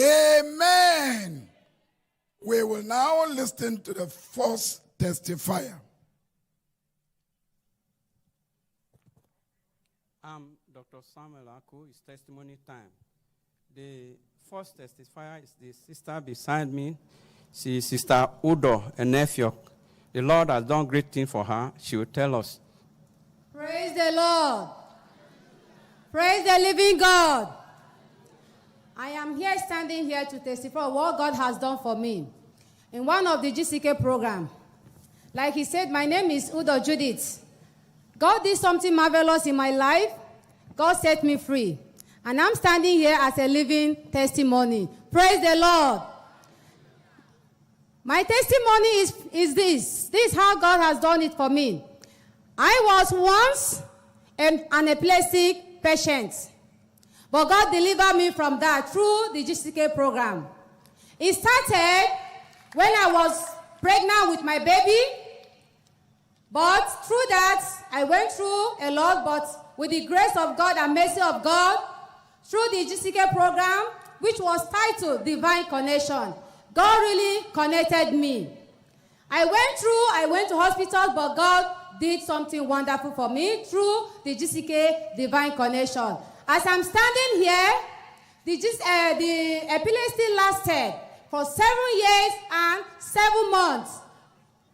Amen. We will now listen to the first testifier. I'm Dr. Samuel Aku. It's testimony time. The first testifier is the sister beside me. She is Sister Udo Enefiok. The Lord has done great things for her. She will tell us. Praise the Lord. Praise the living God. I am here standing here to testify what God has done for me. In one of the GCK program, like he said, my name is Udo Judith. God did something marvelous in my life. God set me free. And I'm standing here as a living testimony. Praise the Lord. My testimony is this. This is how God has done it for me. I was once an epileptic patient. But God delivered me from that through the GCK program. It started when I was pregnant with my baby. But through that, I went through a lot. But with the grace of God and mercy of God, through the GCK program, which was titled Divine Connection, God really connected me. I went to hospitals, but God did something wonderful for me through the GCK Divine Connection. As I'm standing here, the epilepsy lasted for 7 years and 7 months.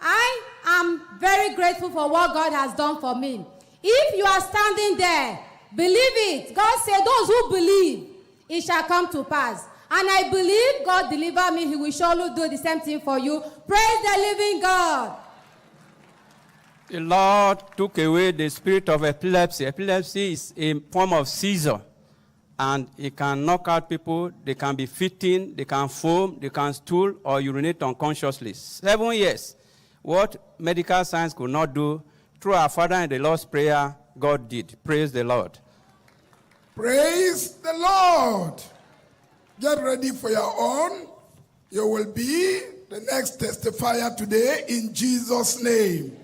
I am very grateful for what God has done for me. If you are standing there, believe it. God said, those who believe, it shall come to pass. And I believe God delivered me. He will surely do the same thing for you. Praise the living God. The Lord took away the spirit of epilepsy. Epilepsy is a form of seizure. And it can knock out people. They can be fitting, they can foam, they can stool or urinate unconsciously. 7 years. What medical science could not do, through our Father in the Lord's Prayer, God did. Praise the Lord. Praise the Lord. Get ready for your own. You will be the next testifier today in Jesus' name.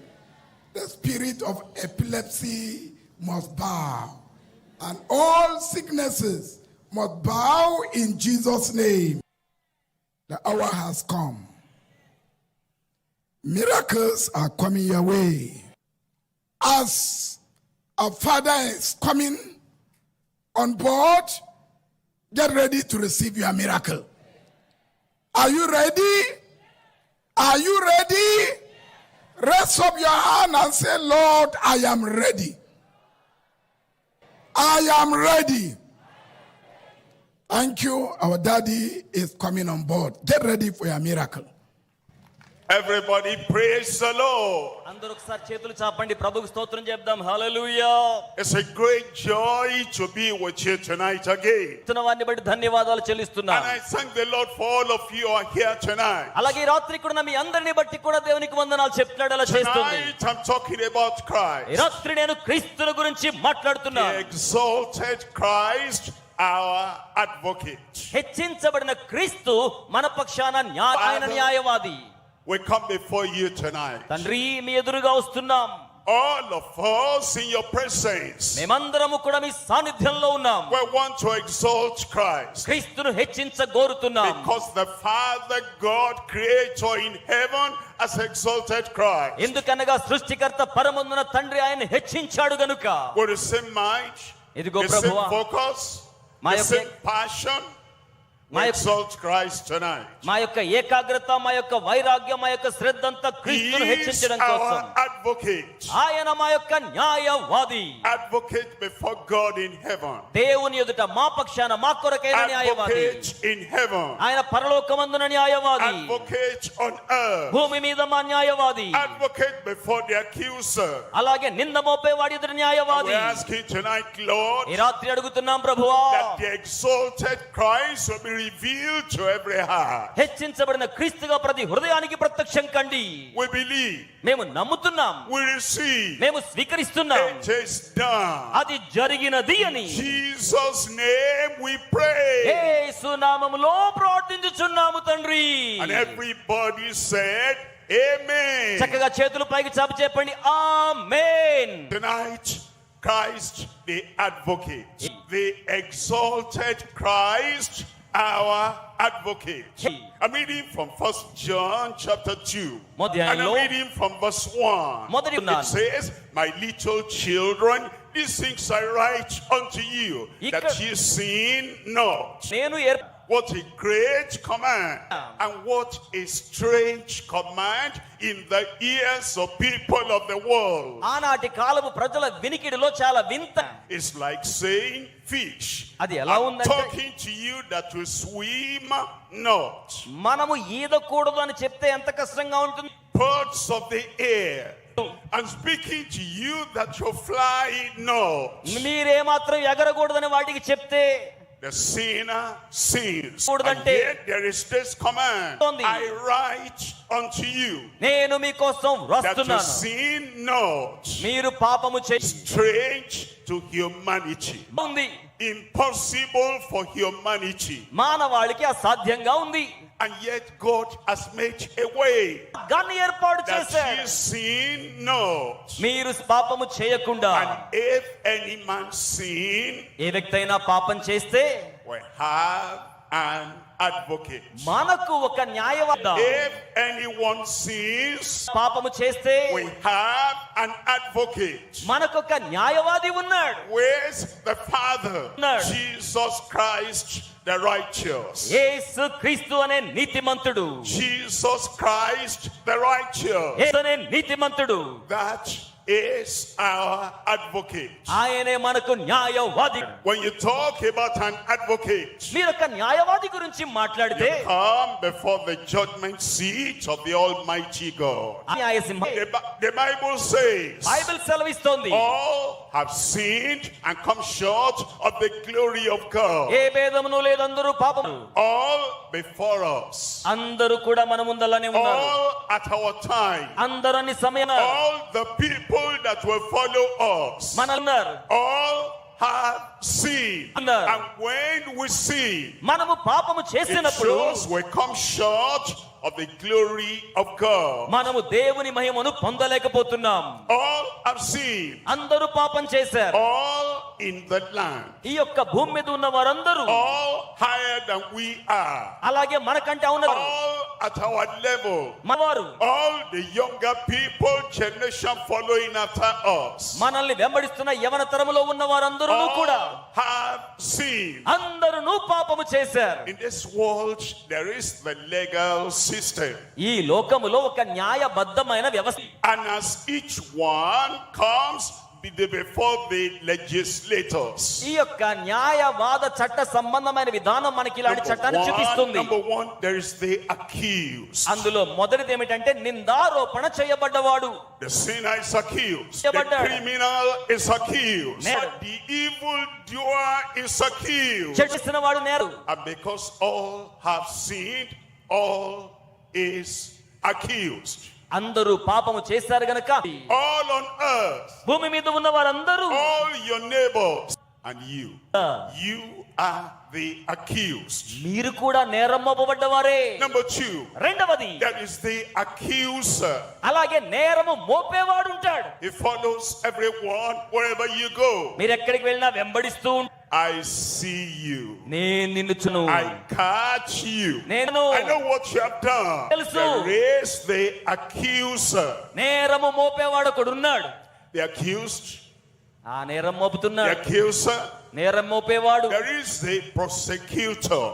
The spirit of epilepsy must bow. And all sicknesses must bow in Jesus' name. The hour has come. Miracles are coming your way. As our Father is coming on board, get ready to receive your miracle. Are you ready? Are you ready? Raise up your hand and say, Lord, I am ready. I am ready. Thank you. Our daddy is coming on board. Get ready for your miracle. Everybody praise the Lord. Hallelujah. It's a great joy to be with you tonight again. And I thank the Lord for all of you who are here tonight. Tonight I'm talking about Christ. The exalted Christ, our advocate. We come before you tonight. All of us in your presence. We want to exalt Christ. Because the Father God, Creator in heaven, has exalted Christ. With the same mind, the same focus, the same passion, we exalt Christ tonight. He is our advocate. Advocate before God in heaven. Advocate in heaven. Advocate on earth. Advocate before the accuser. We ask you tonight, Lord, that the exalted Christ will be revealed to every heart. We believe. We receive. It is done. In Jesus' name we pray. And everybody said, Amen. Tonight, Christ the advocate, the exalted Christ, our advocate. I'm reading from 1 John chapter 2. And I'm reading from verse 1. It says, my little children, these things I write unto you, that ye sin not. What a great command, and what a strange command in the ears of people of the world. It's like saying, fish, I'm talking to you that you swim not. Birds of the air, I'm speaking to you that you fly not. The sinner sins, and yet there is this command, I write unto you, that you sin not. Strange to humanity, impossible for humanity, and yet God has made a way that ye sin not. And if any man sin, we have an advocate. If anyone sins, we have an advocate. Where's the Father? Jesus Christ the righteous. Jesus Christ the righteous. That is our advocate. When you talk about an advocate, you come before the judgment seat of the Almighty God. The Bible says, all have sinned and come short of the glory of God. All before us, all at our time, all the people that will follow us, all have seen. And when we see, it shows we come short of the glory of God. All have seen. All in the land. All higher than we are. All at our level. All the younger people, generation following after us. All have seen. In this world there is the legal system. And as each one comes before the legislators, number one, there is the accused. The sinner is accused. The criminal is accused. The evildoer is accused. And because all have sinned, all is accused. All on earth, all your neighbors, and you are the accused. Number two, there is the accuser. He follows everyone wherever you go. I see you. I catch you. I know what you have done. There is the accuser. The accused. The accuser. There is the prosecutor.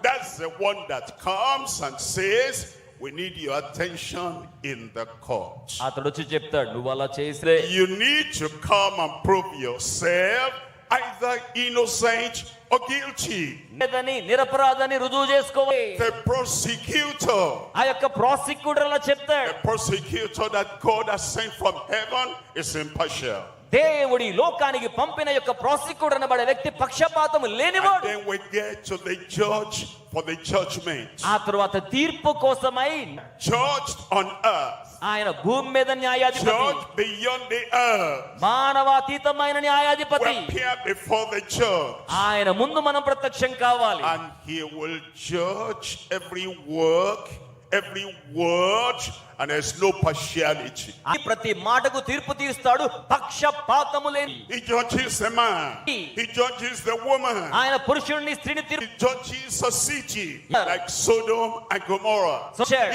That's the one that comes and says, we need your attention in the court. You need to come and prove yourself either innocent or guilty. The prosecutor, the prosecutor that God has sent from heaven is impartial. దేవుడి లోకానికి పంపిన యొక్క prosecutor అనబడే వ్యక్తి పక్షపాతము లేనివాడు. Then we get to the judge for the judgment. ఆ తరువాత తీర్పు కోసమై judged on earth. ఆయన భూమి మీద న్యాయాధిపతి. Judged beyond the earth. మానవాతీతమైన న్యాయాధిపతి. We appear before the judge. ఆయన ముందు మనం ప్రత్యక్షం కావాలి. And he will judge every work, every word, and there's no partiality. ఈ ప్రతి మాటకు తీర్పు తీరుస్తాడు, పక్షపాతము లేని. He judges the man. He judges the woman. ఆయన పురుషుడిని స్త్రీని He తీర్పు judges a city like Sodom and Gomorrah.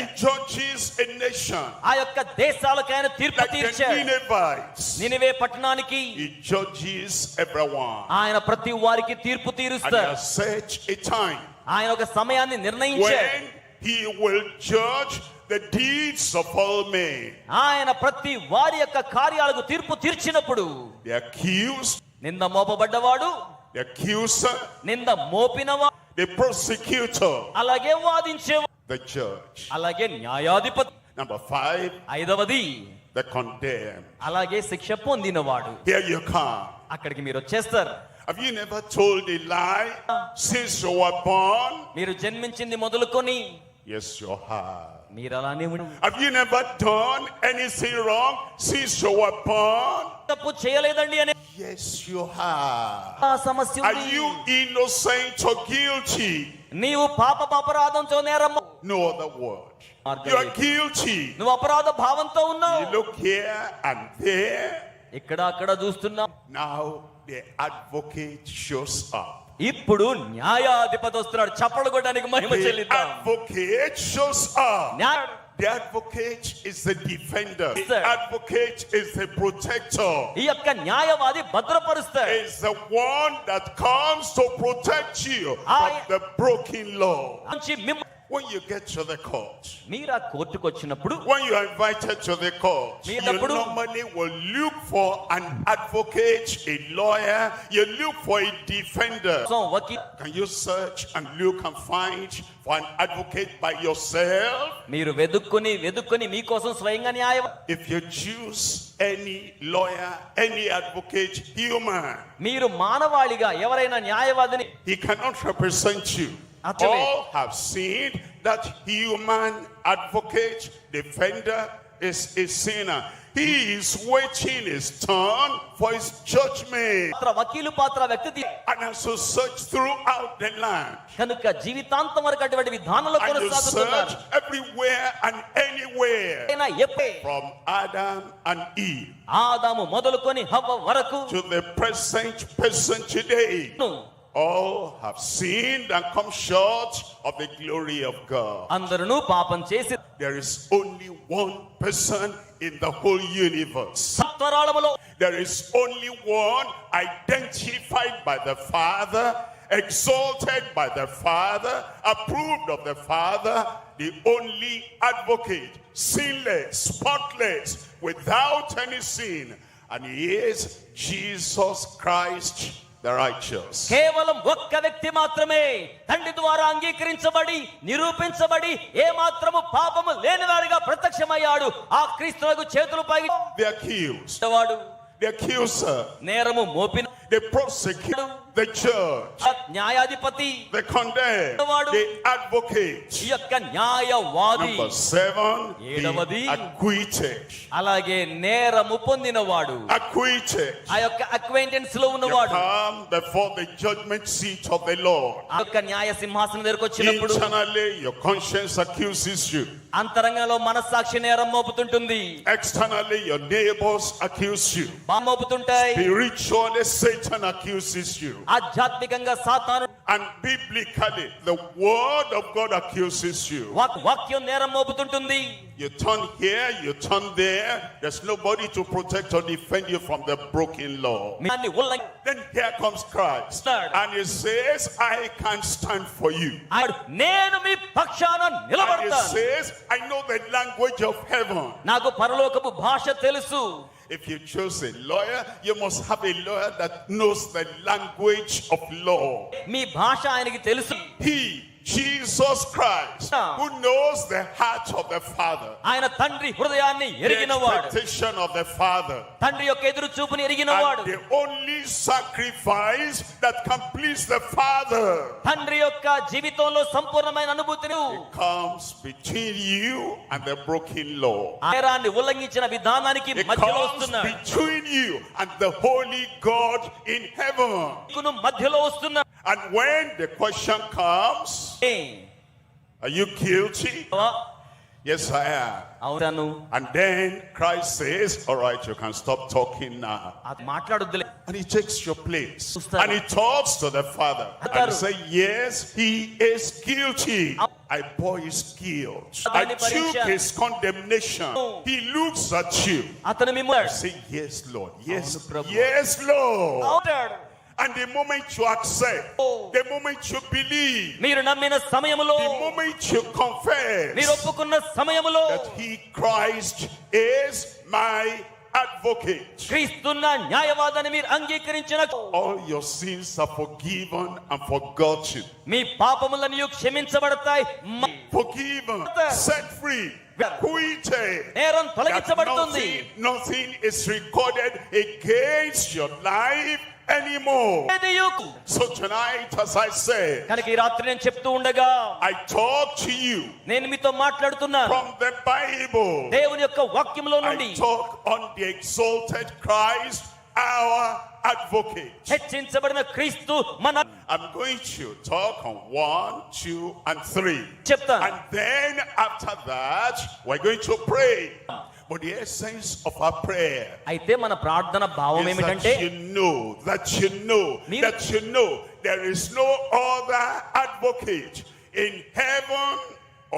He judges a nation ఆ యొక్క దేశాలకు ఆయన తీర్పు like the తీర్చాడు. Ninevites. నినివే పట్టణానికి He judges everyone. ఆయన ప్రతి వారికి తీర్పు And he తీరుస్తాడు. has set a time ఆయన ఒక సమయాన్ని నిర్ణయించాడు. when he will judge the deeds of all men. ఆయన ప్రతి వారి యొక్క కార్యాలకు తీర్పు తీర్చినప్పుడు The accused, నింద మోపబడ్డవాడు, the accuser, నింద మోపినవాడు, the prosecutor, అలాగే వాదించేవాడు, the judge. అలాగే న్యాయాధిపతి. Number 5, ఐదవది the condemned. అలాగే శిక్ష పొందినవాడు. Here you come. అక్కడికి మీరు వచ్చేస్తారు. Have you never told a lie since you were born? మీరు జన్మించింది మొదలుకొని Yes, you have. మీరు అలానే ఉన్నారు. Have you never done anything wrong since you were born? తప్పు చేయలేదండి అనే Yes, you have. ఆ సమస్య Are ఉంది. you innocent or guilty? నీవు పాపరాధంతో నేరం, No other word. You are guilty. నువ్వు అపరాధ భావంతో ఉన్నావు. You look here and there. ఇక్కడ అక్కడ చూస్తున్నావు. Now the advocate shows up. ఇప్పుడు న్యాయాధిపతి వస్తున్నాడు. చప్పలు కొట్టడానికి మహిమ The చెల్లిద్దాం. advocate shows up. న్యాయ- The advocate is the defender. Sir. The advocate is the protector. ఈ యొక్క న్యాయవాది భద్రపరుస్తాడు. Is the one that comes to protect you from the broken law. నుంచి మిమ్మ- When you get to the court, మీరు ఆ కోర్టుకు వచ్చినప్పుడు when you are invited to the court, you Meelappudu- normally will look for an advocate, a lawyer, you look for a defender. Vakeel Can you search and look and find for an advocate by yourself? మీరు వెదుక్కుని మీకోసం స్వయంగా న్యాయం. If you choose any lawyer, any advocate, human, మీరు మానవాళిగా ఎవరైనా న్యాయవాదిని he cannot represent you. Actually- All have seen that human advocate, defender is a sinner. He is waiting his turn for his judgment. వకీలు పాత్ర వ్యక్తి And as you search throughout the land, కనుక జీవితాంతం వరకు అటువంటి విధానంలో and you కొనసాగుతున్నారు. search everywhere and anywhere, ఆయన ఎప్పుడే from Adam and Eve ఆదాము మొదలుకొని హవ్వ వరకు to the present person today, all have sinned and come short of the glory of God. అందరూ పాపం చేసి There is only one person in the whole universe. సత్వరాళములో There is only one identified by the Father, exalted by the Father, approved of the Father, the only advocate, sinless, spotless, without any sin. And he is Jesus Christ, the righteous. కేవలం ఒక్క వ్యక్తి మాత్రమే తండ్రి ద్వారా అంగీకరించబడి నిరూపించబడి ఏ మాత్రము పాపము లేనివాడిగా ప్రత్యక్షమయ్యాడు. ఆ క్రీస్తునకు చేతులు పై The accused, వాడు, the accuser, నేరము మోపిన the prosecutor, the judge, న్యాయాధిపతి, the condemned, the advocate. ఈ యొక్క న్యాయవాది. Number 7, ఏడవది, the acquitted. అలాగే నేరము పొందినవాడు. Acquitted. ఆ యొక్క అక్వైంటెన్స్ లో You ఉన్నవాడు. come before the judgment seat of the Lord. ఆ యొక్క న్యాయ సింహాసనం దగ్గరకు వచ్చినప్పుడు Internally, your conscience accuses you. అంతరంగంలో మనస్సాక్షి నేరం మోపుతుంటుంది. Externally, your neighbors accuse you. బాగా మోపుతుంటాయి. Spiritually, Satan accuses you. ఆధ్యాత్మికంగా సాతాను, And biblically, the word of God accuses you. వాక్యం నేరం మోపుతుంటుంది. You turn here, you turn there. There's nobody to protect or defend you from the broken law. దాన్ని Then here comes Christ. And he says, I can stand for you. నేను మీ పక్షాన And he నిలబడతాను. says, I know the language of heaven. నాకు పరలోకపు భాష తెలుసు. If you choose a lawyer, you must have a lawyer that knows the language of law. మీ భాష ఆయనకి తెలుసు. He, Jesus Christ, who knows the heart of the Father, ఆయన తండ్రి హృదయాన్ని the ఎరిగినవాడు, expectation of the Father, తండ్రి యొక్క ఎదురు చూపుని ఎరిగినవాడు, and the only sacrifice that can please the Father తండ్రి యొక్క జీవితంలో సంపూర్ణమైన అనుభూతిని comes between you and the broken law. నేరాన్ని ఉల్లంఘించిన విధానానికి It మధ్యలో comes వస్తున్నాడు. between you and the holy God in heaven. నీకును మధ్యలో వస్తున్నాడు. And when the question comes, are you guilty? Yes, I am. అవును. And then Christ says, all right, you can stop talking now. అది మాట్లాడొద్దులే. And he takes your place. చూస్తాడు. And he talks to the father. And అంటారు. say, yes, he is guilty. I bore his guilt. I అతని took పరీక్ష. his condemnation. He looks at you. అతను మిమ్మల్ని Say, yes, Lord. Yes, అవును, ప్రభు. yes, Lord. అవుతాడు. And the moment you accept, the moment you believe, మీరు నమ్మిన సమయములో, the moment you confess మీరు ఒప్పుకున్న సమయములో that he, Christ, is my advocate. క్రీస్తున్న న్యాయవాదని మీరు అంగీకరించిన All your sins are forgiven and forgotten. మీ పాపములను క్షమించబడతాయి, Forgiven, set free, acquitted. నేరం That తొలగించబడుతుంది. nothing is recorded against your life anymore. So tonight, as I say, కనుక ఈ రాత్రి నేను చెప్తూ ఉండగా I talk to you నేను మీతో మాట్లాడుతున్నాను from the Bible. దేవుని యొక్క వాక్యములో నుండి. I talk on the exalted Christ, our advocate. హెచ్చించబడిన క్రీస్తు మన. I'm going to talk on 1, 2, and 3. చెప్తాను. And then after that, we're going to pray. But the essence of our prayer అయితే మన ప్రార్థన భావం is ఏమిటంటే that you know there is no other advocate in heaven,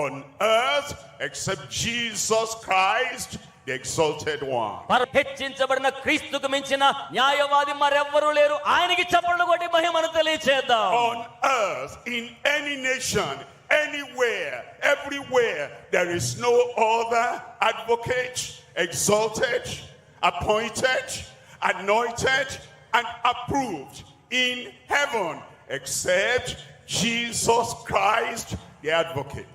on earth, except Jesus Christ, the exalted one. హెచ్చించబడిన క్రీస్తుకు మించిన న్యాయవాది మరెవ్వరూ లేరు. ఆయనకి చప్పట్లు కొట్టి మహిమను తెలియచేద్దాం. On earth, in any nation, anywhere, everywhere, there is no other advocate, exalted, appointed, anointed, and approved in heaven except Jesus Christ, the advocate.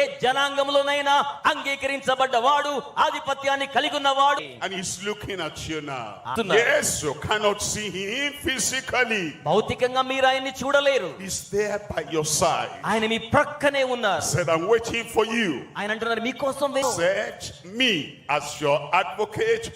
ఏ జనాంగంలోనైనా అంగీకరించబడ్డవాడు, ఆధిపత్యాన్ని కలిగి ఉన్నవాడు. And he's looking at you now. Tonight. Yes, you cannot see him physically. భౌతికంగా మీరు ఆయన్ని చూడలేరు. He's there by your side. ఆయన మీ ప్రక్కనే ఉన్నారు. Said, I'm waiting for you. ఆయన అంటున్నారు మీకోసం Set me as your advocate,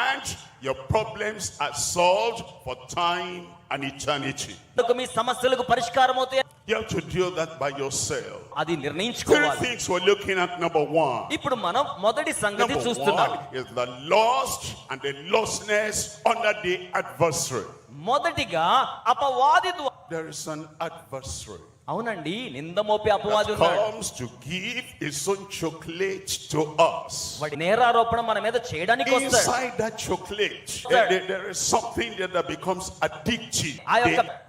and your problems are solved for time and eternity. మీ సమస్యలకు పరిష్కారం అవుతాయి. You have to do that by yourself. అది 3 నిర్ణయించుకోవాలి. things we're looking at. Number 1. ఇప్పుడు మనం మొదటి సంగతి Number చూస్తున్నాం. 1 is the lost and the lostness under the adversary. మొదటిగా అపవాది ద్వారా. There is an adversary అవునండి, నింద మోపే అపవాది that ఉన్నాడు. comes to give his own chocolate to us. వాడి నేరారోపణ మన మీద చేయడానికి వస్తాడు. Inside that chocolate, there is something that becomes addictive.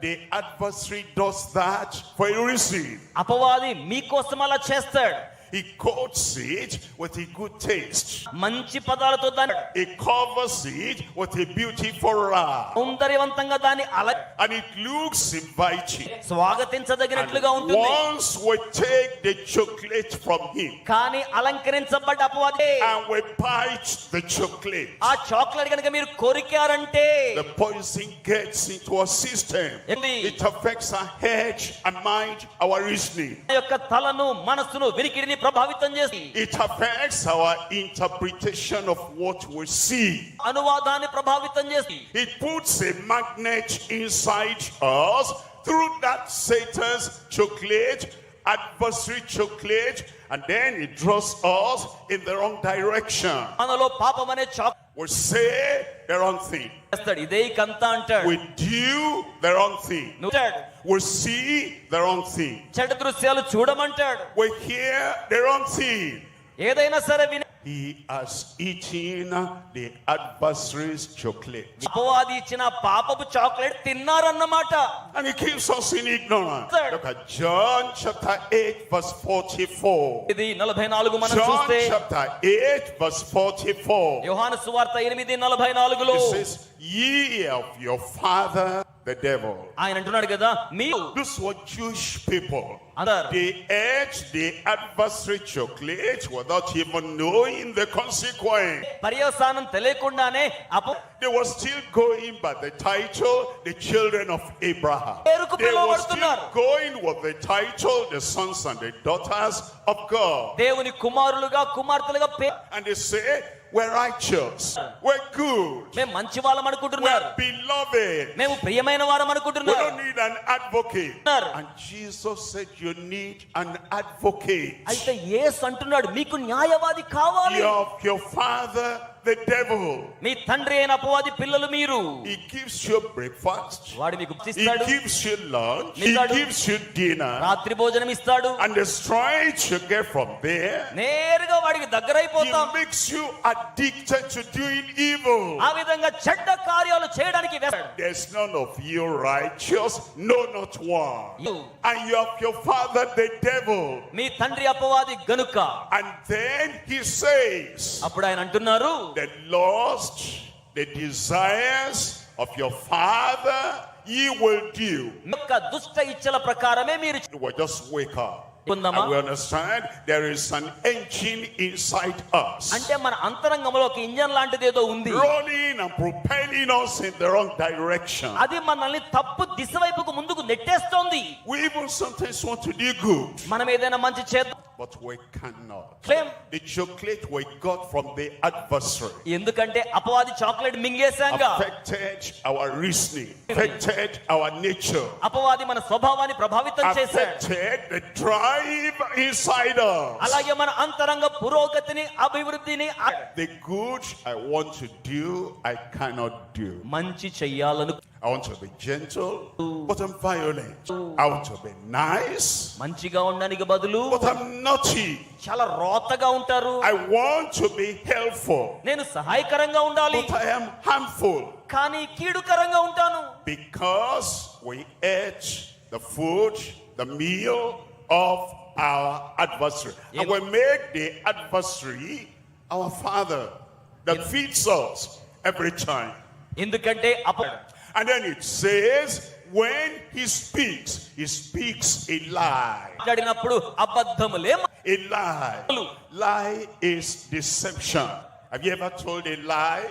The adversary does that for a reason. అపవాది మీకోసం అలా చేస్తాడు. He coats it with a good taste. మంచి పదాలతో దాన్ని, He covers it with a beautiful wrap. సౌందర్యవంతంగా దాన్ని అలా, And it looks inviting. స్వాగతించదగినట్లుగా And ఉంటుంది. once we take the chocolate from him కానీ అలంకరించబడ్డ అపవాది and we bite the chocolate, ఆ chocolate కనుక మీరు కొరికారంటే the poison gets into our system. It affects our head and mind, our reasoning. యొక్క తలను, మనస్సును, వినికిడిని ప్రభావితం చేసి It affects our interpretation of what we see. అనువాదాన్ని ప్రభావితం చేసి It puts a magnet inside us through that Satan's chocolate, adversary chocolate, and then it draws us in the wrong direction. మనలో పాపం అనే chocolate We say the wrong thing. చేస్తాడు. ఇదే కంత అంటాడు. We do the wrong thing. నువ్వు We see the wrong thing. చెడు దృశ్యాలు చూడమంటాడు. We hear the wrong thing. ఏదైనా సరే విని He has eaten the adversary's chocolate. అపవాది ఇచ్చిన పాపపు chocolate తిన్నారన్నమాట. And he keeps us in ignorance. Sir. Look at John chapter 8 verse 44. ఇది 44 మనం John చూస్తే chapter 8 verse 44. యోహాను సువార్త 8:44లో It says, ye of your father the devil. ఆయన అంటున్నాడు కదా, మీరు Those were Jewish people. అందరు They ate the adversary chocolate without even knowing the consequence. పర్యవసానం తెలియకుండానే They were still going by the title, the children of Abraham. They were still going with the title, the sons and the daughters of God. దేవుని కుమారులుగా కుమార్తెలుగా And they say, we're righteous, we're good, మేము మంచి వాళ్ళం we're అనుకుంటున్నారు, beloved. మేము ప్రియమైన వారం We అనుకుంటున్నారు. don't need an advocate. And Jesus said you need an advocate. అయితే యేసు అంటున్నాడు మీకు న్యాయవాది కావాలి. You have your father, the devil. మీ తండ్రి అయిన అపవాది పిల్లలు మీరు. He gives you breakfast, వాడు మీకు he ఇస్తాడు, gives you lunch, he ఇస్తాడు. gives you dinner, రాత్రి భోజనం ఇస్తాడు. and the strength you get from there, నేరుగా వాడికి he దగ్గరైపోతాం. makes you addicted to doing evil. ఆ విధంగా చెడ్డ కార్యాలు చేయడానికి వేస్తాడు. There's none of you righteous, no, not one. You. And you have your father, the devil. మీ తండ్రి అపవాది గనుక. And then he says, అప్పుడు ఆయన అంటున్నారు, the lust, the desires of your father, ye will do. యొక్క దుష్ట ఇచ్చల ప్రకారమే మీరు Well, just wake up. ఉందామా? And we understand there is an engine inside us, అంటే మన అంతరంగంలో ఒక ఇంజన్ లాంటిది ఏదో ఉంది. rolling and propelling us in the wrong direction. అది మనల్ని తప్పు దిశ వైపుకు ముందుకు నెట్టేస్తోంది. We even sometimes want to do good, మనం ఏదైనా మంచి చేద్దాం, but we cannot. Claim. The chocolate we got from the adversary ఎందుకంటే అపవాది chocolate మింగేశాంగా. affected our reasoning, affected our nature, అపవాది మన స్వభావాన్ని ప్రభావితం చేశాడు. affected the drive inside us. అలాగే మన అంతరంగ పురోగతిని అభివృద్ధిని The good I want to do, I cannot do. మంచి చెయ్యాలను I want to be gentle, but I'm violent. I want to be nice, మంచిగా ఉండడానికి బదులు but I'm naughty. చాలా రోతగా ఉంటారు. I want to be helpful, నేను సహాయకరంగా ఉండాలి but I am harmful. కానీ కీడుకరంగా ఉంటాను. Because we ate the food, the meal of our adversary. And we make the adversary our father that feeds us every time. ఎందుకంటే And then it says, when he speaks a lie. మాట్లాడినప్పుడు అబద్ధములే. A lie. Lie is deception. Have you ever told a lie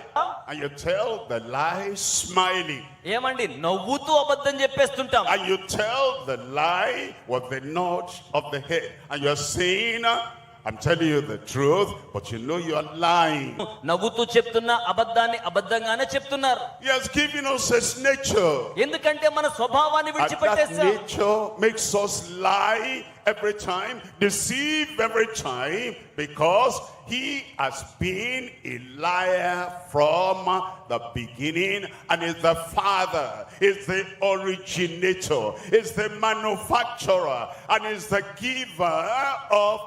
and you tell the lie smiling? ఏమండి నవ్వుతూ అబద్ధం చెప్పేస్తుంటాం. And you tell the lie with the nod of the head. And you're saying, I'm telling you the truth, but you know you're lying. నవ్వుతూ చెప్తున్న అబద్ధాన్ని అబద్ధంగానే చెప్తున్నారు. He has given us his nature. ఎందుకంటే మన స్వభావాన్ని And that విడిచిపెట్టేస్తాం. nature makes us lie every time, deceive every time, because he has been a liar from the beginning and is the father, is the originator, is the manufacturer, and is the giver of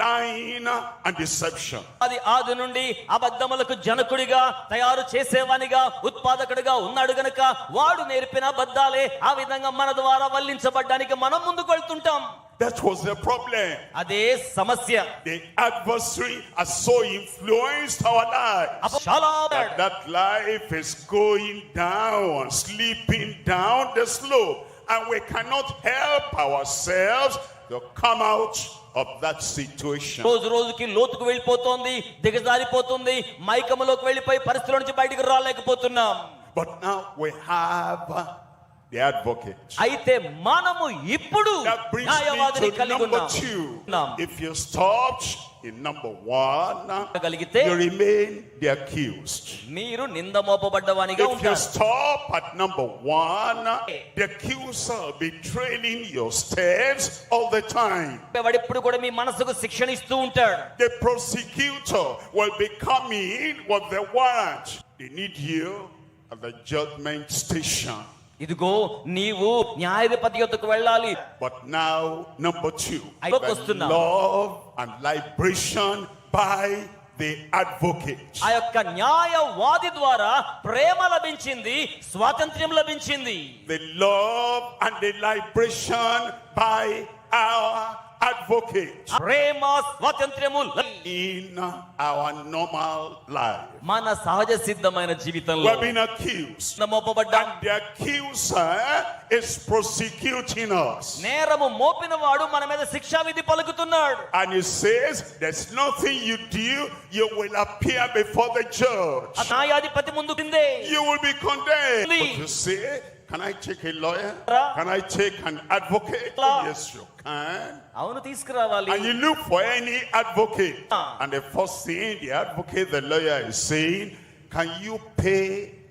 lying and deception. అది ఆది నుండి అబద్ధములకు జనకుడిగా తయారు చేసేవానిగా ఉత్పాదకుడిగా ఉన్నాడు గనుక వాడు నేర్పిన అబద్ధాలే ఆ విధంగా మన ద్వారా వల్లించబడ్డానికి మనం ముందుకు వెళ్తుంటాం. That was the problem. అదే సమస్య. The adversary has so influenced our lives చాలా that life is going down, slipping down the slope, and we cannot help ourselves to come out of that situation. రోజు రోజుకి లోతుకు వెళ్ళిపోతుంది, దిగజారిపోతుంది, మైకములోకి వెళ్ళిపోయి పరిస్థితుల నుంచి బయటికి రాలేకపోతున్నాం. But now we have the advocate. అయితే మనము ఇప్పుడు That brings న్యాయవాదిని me to కలిగి number ఉన్నాం. 2. If you stopped in number 1, కలిగితే you remain the accused. మీరు నింద మోపబడ్డవానిగా If you ఉంటారు. stop at number 1, the accuser will be trailing your steps all the time. వాడెప్పుడు కూడా మీ మనసుకు శిక్షణ ఇస్తూ ఉంటాడు. The prosecutor will be coming with the warrant. They need you at the judgment station. ఇదిగో నీవు న్యాయాధిపతి యొద్దకు వెళ్ళాలి. But now, number 2, the love and liberation by the advocate. ఆ యొక్క న్యాయవాది ద్వారా ప్రేమ లభించింది, స్వాతంత్ర్యం లభించింది. The love and the liberation by our advocate. Prema స్వాతంత్ర్యము In our normal life, మన సహజ సిద్ధమైన జీవితంలో we've been accused, మోపబడ్డాం. and the accuser is prosecuting us. నేరము మోపినవాడు మన మీద శిక్షా విధి పలుకుతున్నాడు. And he says, there's nothing you do, you will appear before the judge. ఆ న్యాయాధిపతి ముందు కిందే You will be condemned. Please. But you say, can I take a lawyer? Ra. Can I take an advocate? La. Yes, you can. అవును తీసుకురావాలి. And you look for any advocate. Ah. And the first thing the advocate, the lawyer is saying, can you pay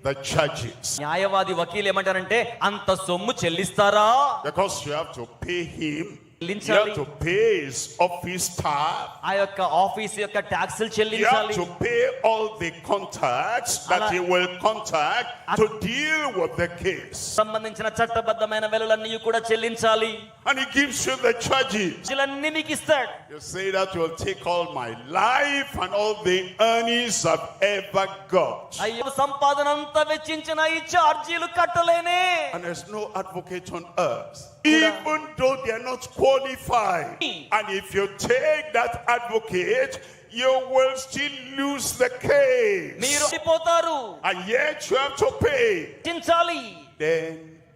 the charges? న్యాయవాది వకీలు ఏమంటారంటే అంత సొమ్ము చెల్లిస్తారా? Because you have to pay him. You చెల్లించాలి. have to pay his office staff. ఆ యొక్క office యొక్క ట్యాక్సులు You have చెల్లించాలి. to pay all the contacts that he will contact to deal with the case. సంబంధించిన చట్టబద్ధమైన వెలులన్నీ కూడా చెల్లించాలి. And he gives you the charges. ఇవన్నీ మీకు ఇస్తాడు. You say that will take all my life and all the earnings I've ever got. అయ్యో సంపాదన అంతా వెచ్చించిన ఈ ఛార్జీలు కట్టలేనే. And there's no advocate on earth. Even though they are not qualified. And if you take that advocate, you will still lose the case. మీరు ఓడిపోతారు. And yet you have to pay. చెల్లించాలి. Then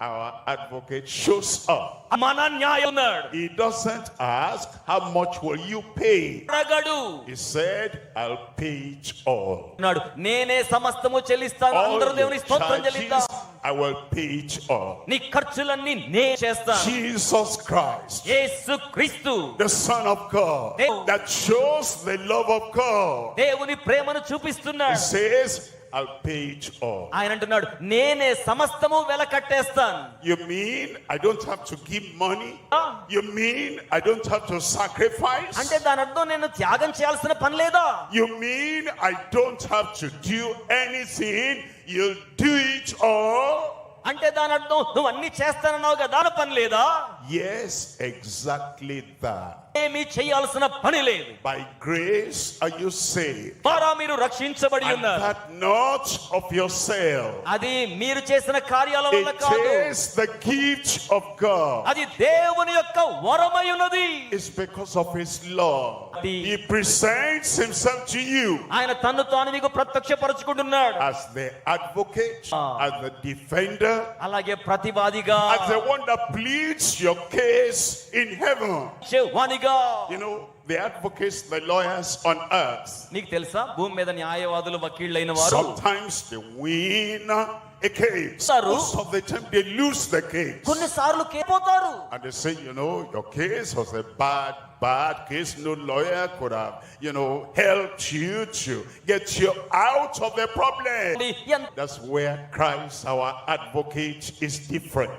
our advocate shows up. మన న్యాయం ఉన్నాడు. He doesn't ask, how much will you pay? అడగడు. He said, I'll pay it all. అన్నాడు నేనే సమస్తము చెల్లిస్తాను. All అందరూ your దేవుని స్తోత్రం చెల్లిద్దాం. charges, I will pay it all. నీ ఖర్చులన్నీ నే చేస్తాను. Jesus Christ, యేసు క్రీస్తు the Son of God, that shows the love of God, దేవుని ప్రేమను he చూపిస్తున్నాడు. says, I'll pay it all. ఆయన అంటున్నాడు నేనే సమస్తము వెల కట్టేస్తాను. You mean I don't have to give money? Ah. You mean I don't have to sacrifice? అంటే దాని అర్థం నేను త్యాగం చేయాల్సిన పని లేదా? You mean I don't have to do anything? You'll do it all? అంటే దాని అర్థం నువ్వు అన్ని చేస్తానన్నావు కదా దాని పని లేదా? Yes, exactly that. ఏమీ చేయాల్సిన పని లేదు. By grace are you saved. ద్వారా మీరు రక్షించబడి And ఉన్నారు. that not of yourself. అది మీరు చేసిన కార్యాల వల్ల It కాదు. is the gift of God. అది దేవుని యొక్క వరమై ఉన్నది. It's because of his love. అది He presents himself to you ఆయన తన్ను తాను మీకు ప్రత్యక్షపరచుకుంటున్నాడు. as the advocate, as the defender, అలాగే ప్రతివాదిగా, as the one that pleads your case in heaven. వానిగా. You know, the advocates, the lawyers on earth, నీకు తెలుసా భూమి మీద న్యాయవాదులు వకీళ్ళైన వారు sometimes they win a case. Saru. Most of the time they lose the case. కొన్నిసార్లు కేపోతారు. And they say, you know, your case was a bad case. No lawyer could have, helped you to get you out of the problem. That's where Christ, our advocate, is different.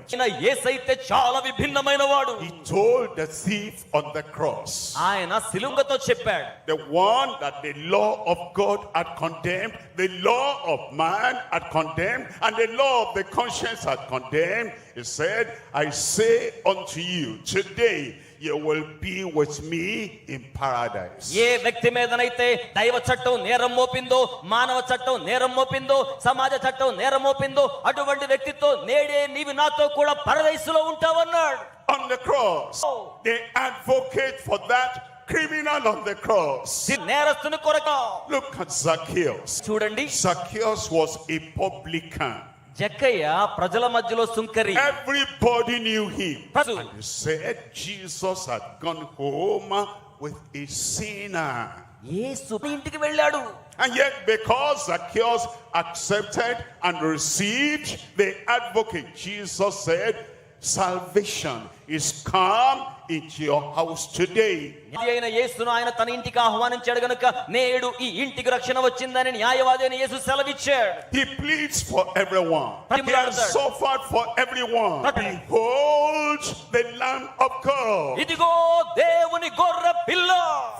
యేసైతే చాలా విభిన్నమైన వాడు. He told the thief on the cross, ఆయన సిలువతో చెప్పాడు. the one that the law of God had condemned, the law of man had condemned, and the law of the conscience had condemned. He said, I say unto you today, you will be with me in paradise. ఏ వ్యక్తి మీదనైతే దైవ చట్టం నేరం మోపిందో, మానవ చట్టం నేరం మోపిందో, సమాజ చట్టం నేరం మోపిందో అటువంటి వ్యక్తితో నేడే నీవు నాతో కూడా పరదేశంలో ఉంటావన్నాడు. On the cross, the advocate for that criminal on the cross. నేరస్తుని కొరకు Look at Zacchaeus. చూడండి. Zacchaeus was a publican. జక్కయ్య ప్రజల మధ్యలో సుంకరి. Everybody knew him. ప్రజలు And they said Jesus had gone home with a sinner. యేసు ఇంటికి వెళ్ళాడు. And yet because Zacchaeus accepted and received the advocate, Jesus said, salvation is come into your house today. అయిన యేసును ఆయన తన ఇంటికి ఆహ్వానించాడు గనుక నేడు ఈ ఇంటికి రక్షణ వచ్చిందని న్యాయవాది అయిన యేసు సెలవిచ్చాడు. He pleads for everyone. He has suffered for everyone. Behold the Lamb of God. ఇదిగో దేవుని గొర్రె పిల్ల.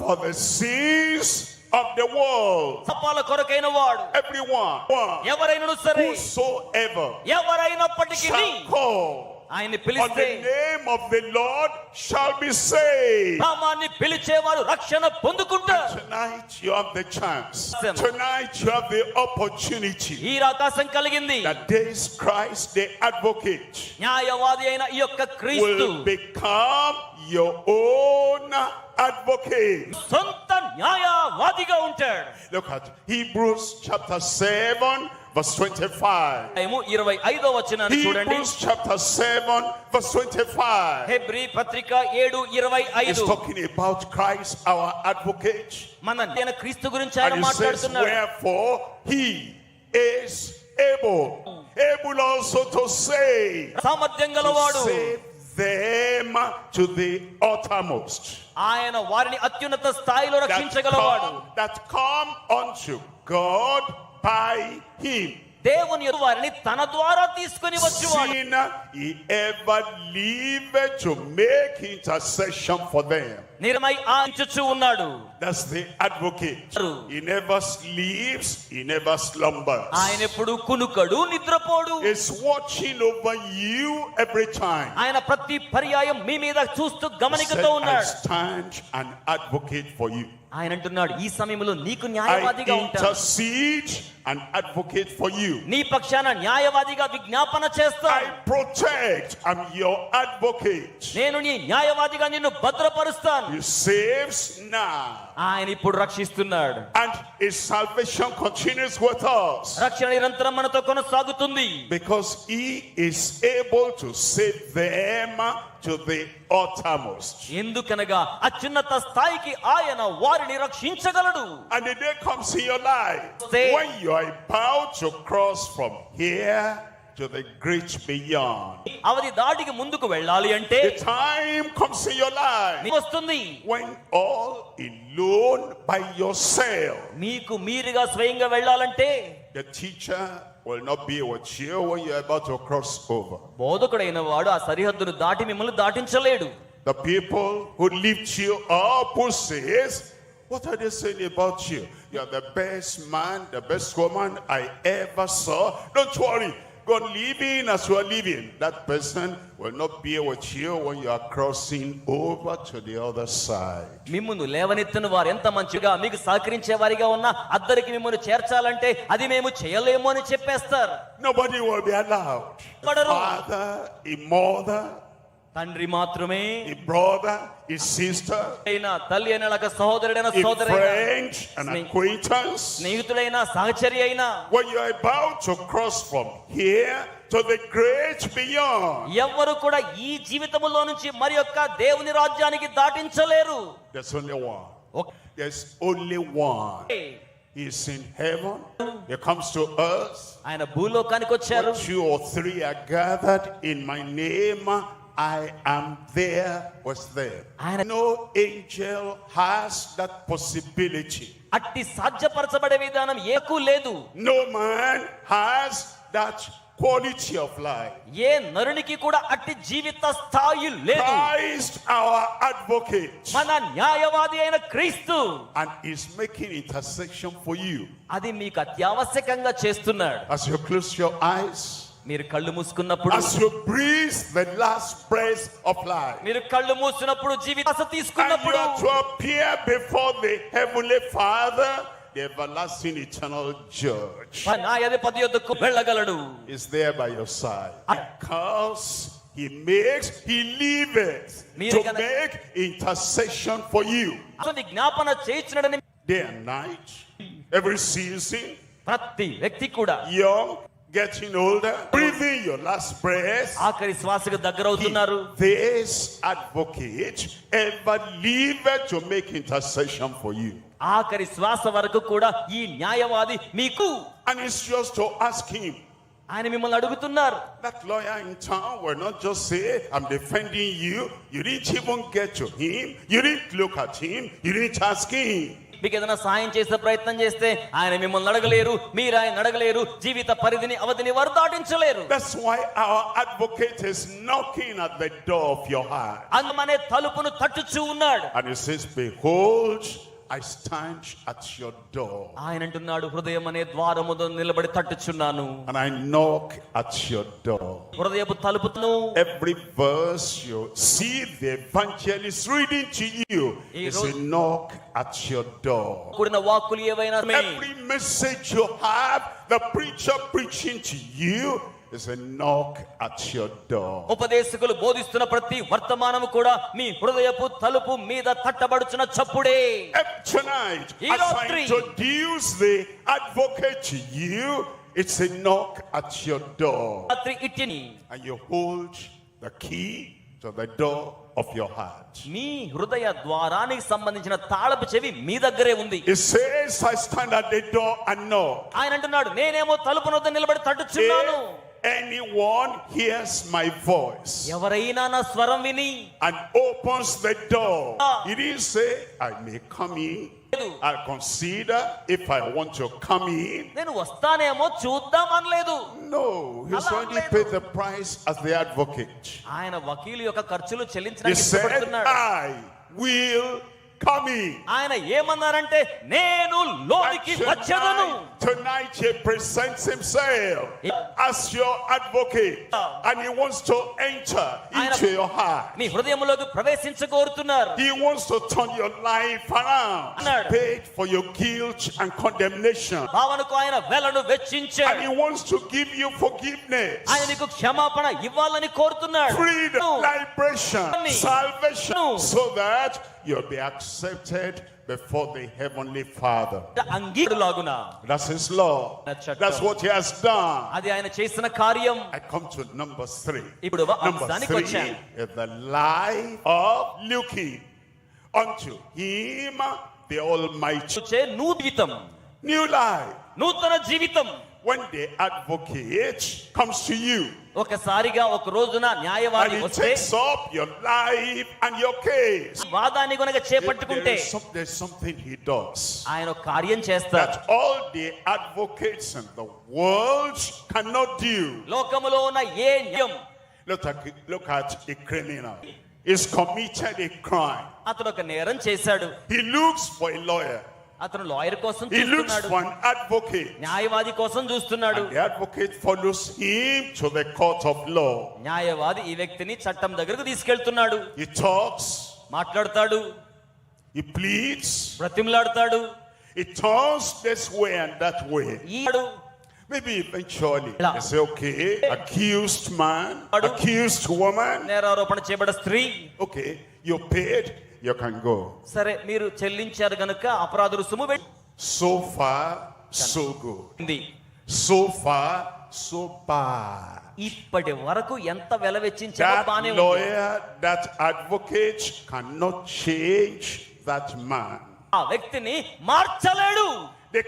For the sins of the world. పాపాల కొరకైన వాడు. Everyone. ఎవరైనను సరే. Whosoever ఎవరైనప్పటికీ shall call ఆయన్ని on పిలిస్తే the name of the Lord shall be saved. నామాన్ని పిలిచేవారు రక్షణ పొందుకుంటారు. Tonight you have the chance. Tonight you have the opportunity. ఈ అవకాశం కలిగింది. That this Christ the advocate న్యాయవాది అయిన ఈ యొక్క క్రీస్తు will become your own advocate. సొంత న్యాయవాదిగా ఉంటాడు. Look at Hebrews chapter 7 verse 25. 25వ వచనాన్ని చూడండి. Hebrews chapter 7 verse 25. హెబ్రీ పత్రిక 7:25. He's talking about Christ our advocate. మన క్రీస్తు గురించి ఆయన And he says, మాట్లాడుతున్నాడు. wherefore he is able also to save. సామర్థ్యం To గలవాడు. save them to the uttermost. ఆయన వారిని అత్యున్నత స్థాయిలో రక్షించగలవాడు. That come unto God by him. దేవుని యొద్ద వారిని తన ద్వారా తీసుకొని వచ్చేవాడు. Sin he ever lived to make intercession for them. నిర్మై ఆంచుచు ఉన్నాడు. That's the advocate. He never sleeps, he never slumbers. ఆయన ఎప్పుడు కునుకడు, నిద్రపోడు. He's watching over you every time. ఆయన ప్రతి పర్యాయం మీ మీద చూస్తూ గమనికతో I ఉన్నాడు. stand an advocate for you. ఆయన అంటున్నాడు, ఈ సమయంలో నీకు I న్యాయవాదిగా ఉంటాను. intercede and advocate for you. నీ పక్షాన న్యాయవాదిగా విజ్ఞాపన I చేస్తాను. protect, I'm your advocate. నేను నీ న్యాయవాదిగా నిన్ను భద్రపరుస్తాను. He saves now. ఆయన ఇప్పుడు రక్షిస్తున్నాడు. And his salvation continues with us. రక్షణ నిరంతరం మనతో కొనసాగుతుంది. Because he is able to save them to the uttermost. ఎందుకనగా అత్యున్నత స్థాయికి ఆయన వారిని రక్షించగలడు. And the day comes in your life Say- when you are about to cross from here to the great beyond. అవధి దాటికి ముందుకు వెళ్ళాలి అంటే The time comes in your life వస్తుంది. when all alone by yourself, మీకు మీరుగా స్వయంగా వెళ్ళాలంటే the teacher will not be with you when you are about to cross over. బోధకుడైన వాడు ఆ సరిహద్దును దాటి మిమ్మల్ని దాటించలేడు. The people who lift you up, who says, what are they saying about you? You are the best man, the best woman I ever saw. Don't worry. Go on living as you are living. That person will not be with you when you are crossing over to the other side. మిమ్మును లేవనెత్తిన వారు ఎంత మంచిగా మీకు సహకరించే వారిగా ఉన్నా అద్దరికి మిమ్మల్ని చేర్చాలంటే అది మేము చేయలేము అని చెప్పేస్తారు. Nobody will be allowed. A పడరు. father, a mother, తండ్రి మాత్రమే, a brother, a sister, అయినా తల్లి అయినా లేక సహోదరుడైన a సోదరైనా friend, an acquaintance. స్నేహితుడైనా సహచర్య అయినా When you are about to cross from here to the great beyond, ఎవ్వరు కూడా ఈ జీవితములో నుంచి మరి యొక్క దేవుని రాజ్యానికి దాటించలేరు. there's only one. Okay There's only one. He is in heaven. He comes to earth. ఆయన భూలోకానికి వచ్చారు. Where 2 or 3 are gathered in my name, I am there with them. No angel has that possibility. అట్టి సాధ్యపరచబడే విధానం ఏకూ లేదు. No man has that quality of life. ఏ నరునికి కూడా అట్టి జీవిత స్థాయి లేదు. Christ our advocate, మన న్యాయవాది అయిన క్రీస్తు and is making intercession for you. అది మీకు అత్యావశ్యకంగా చేస్తున్నాడు. As you close your eyes, మీరు కళ్ళు మూసుకున్నప్పుడు, as you breathe the last breath of life, మీరు కళ్ళు మూసినప్పుడు జీవిత and you తీసుకున్నప్పుడు are to appear before the heavenly Father, the everlasting eternal judge న్యాయాధిపతి యొద్దకు వెళ్ళగలడు. is there by your side. Because he liveth to make intercession for you. అతని జ్ఞాపన చేయించునని Day and night, every season, ప్రతి వ్యక్తి కూడా young, getting older, breathing your last breath. ఆఖరి శ్వాసకు దగ్గరవుతున్నారు. This advocate ever lived to make intercession for you. ఆఖరి శ్వాస వరకు కూడా ఈ న్యాయవాది మీకు, And it's just to ask him. ఆయన మిమ్మల్ని అడుగుతున్నారు. That lawyer in town will not just say, I'm defending you. You didn't even get to him. You didn't look at him. You didn't ask him. మీకు ఏదైనా సాయం చేసే ప్రయత్నం చేస్తే ఆయన మిమ్మల్ని అడగలేరు, మీరు ఆయన అడగలేరు. జీవిత పరిధిని అవధిని వారు దాటించలేరు. That's why our advocate is knocking at the door of your heart. అందుమనే తలుపును తట్టుచూ ఉన్నాడు. And he says, behold, I stand at your door. ఆయన అంటున్నాడు, హృదయం అనే ద్వారముతో నిలబడి తట్టుచున్నాను. And I knock at your door. హృదయపు తలుపును Every verse you see the evangelist reading to you is a knock at your door. కూడిన వాక్కులు ఏవైనా Every message you have, the preacher preaching to you is a knock at your door. ఉపదేశకులు బోధిస్తున్న ప్రతి వర్తమానము కూడా మీ హృదయపు తలుపు మీద తట్టబడుచున్న చప్పుడే. Tonight, as I introduce the advocate to you, it's a knock at your door. రాత్రి ఇట్టిని And you hold the key to the door of your heart. మీ హృదయ ద్వారానికి సంబంధించిన తాళపు చెవి మీ దగ్గరే ఉంది. It says, I stand at the door and knock. ఆయన అంటున్నాడు, నేనేమో తలుపు వద్ద నిలబడి తట్టుచున్నాను. Anyone hears my voice ఎవరైనా నా స్వరం విని and opens the door, he didn't say, I may come in. I'll consider if I want to come in. నేను వస్తానేమో చూద్దాం అనలేదు. No, he's already paid the price as the advocate. ఆయన వకీలు యొక్క ఖర్చులు He చెల్లించడానికి said, సిద్ధపడుతున్నాడు. I will come in. ఆయన ఏమన్నారంటే, నేను లోనికి వచ్చేదను. Tonight he presents himself as your advocate and he wants to enter into your heart. మీ హృదయంలోకి ప్రవేశించగోరుతున్నారు. He wants to turn your life around. Paid for your guilt and condemnation. భావనకు ఆయన వెలను And వెచ్చించాడు. he wants to give you forgiveness, ఆయన నీకు క్షమాపణ ఇవ్వాలని కోరుతున్నాడు. freedom, liberation, salvation, so that you'll be accepted before the heavenly Father. అంగీకారులాగునా. That's his law. That's what he has done. అది ఆయన చేసిన కార్యం. I come to number 3. ఇప్పుడు Number 3 is the life of looking unto him, the Almighty. నూతన New life. నూతన జీవితం. When the advocate comes to you ఒకసారిగా ఒక రోజున and న్యాయవాది he వస్తే takes up your life and your case, వాదాన్ని గనుక చేపట్టుకుంటే there's something he does ఆయన ఒక కార్యం చేస్తారు. that all the advocates in the world cannot do. లోకములో ఉన్న ఏ న్యాయం. Look at a criminal. He's committed a crime. అతను ఒక నేరం చేశాడు. He looks for a lawyer. అతను లాయర్ కోసం He looks చూస్తున్నాడు. for an advocate. న్యాయవాది కోసం చూస్తున్నాడు. And the advocate follows him to the court of law. న్యాయవాది ఈ వ్యక్తిని చట్టం దగ్గరకు తీసుకెళ్తున్నాడు. He talks, మాట్లాడతాడు, he pleads, బ్రతిమలాడతాడు. he turns this way and that way. ఈడు Maybe eventually they say, okay, accused man, accused woman, నేరారోపణ చేయబడ్డ స్త్రీ, okay, you paid, you can go. సరే మీరు చెల్లించారు గనుక అపరాధ రుసుము So far, so good. పెట్టింది. So far, so bad. ఇప్పటి వరకు ఎంత వెల వెచ్చించారో That బానే ఉంది. lawyer, that advocate cannot change that man. ఆ వ్యక్తిని మార్చలేడు. The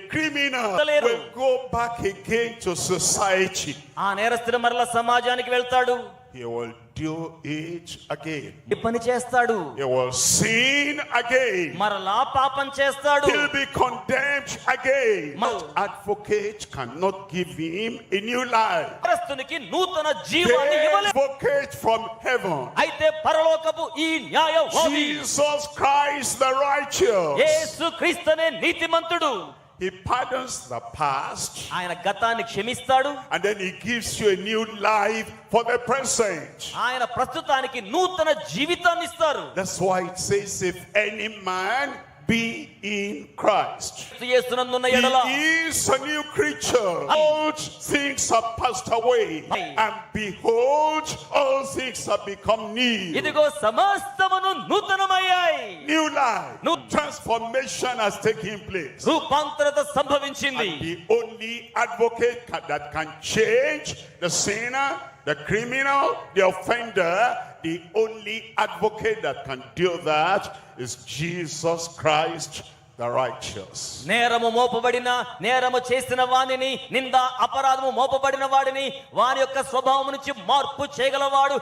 criminal will go back again to society. ఆ నేరస్తుడు మరలా సమాజానికి వెళ్తాడు. He will do it again. ఈ పని చేస్తాడు. He will sin again. మరలా పాపం చేస్తాడు. He'll be condemned again. But advocate cannot give him a new life. నేరస్తునికి నూతన జీవాన్ని The ఇవ్వలేదు. advocate from heaven, అయితే పరలోకపు ఈ న్యాయవాది Jesus Christ the righteous, యేసుక్రీస్తునే నీతిమంతుడు. he pardons the past ఆయన గతాన్ని క్షమిస్తాడు. and then he gives you a new life for the present. ఆయన ప్రస్తుతానికి నూతన జీవితాన్ని ఇస్తారు. That's why it says, if any man be in Christ, యేసునందున్న he ఎడల is a new creature. Old things are passed away, and behold, all things have become new. ఇదిగో సమస్తమును నూతనమయ్యాయి. New life, transformation has taken place. రూపాంతరత సంభవించింది. The only advocate that can change the sinner, the criminal, the offender, the only advocate that can do that is Jesus Christ the righteous. నేరము మోపబడిన నేరము చేసిన వానిని, నింద అపరాధము మోపబడిన వాడిని వాని యొక్క స్వభావం నుంచి మార్పు చేయగలవాడు.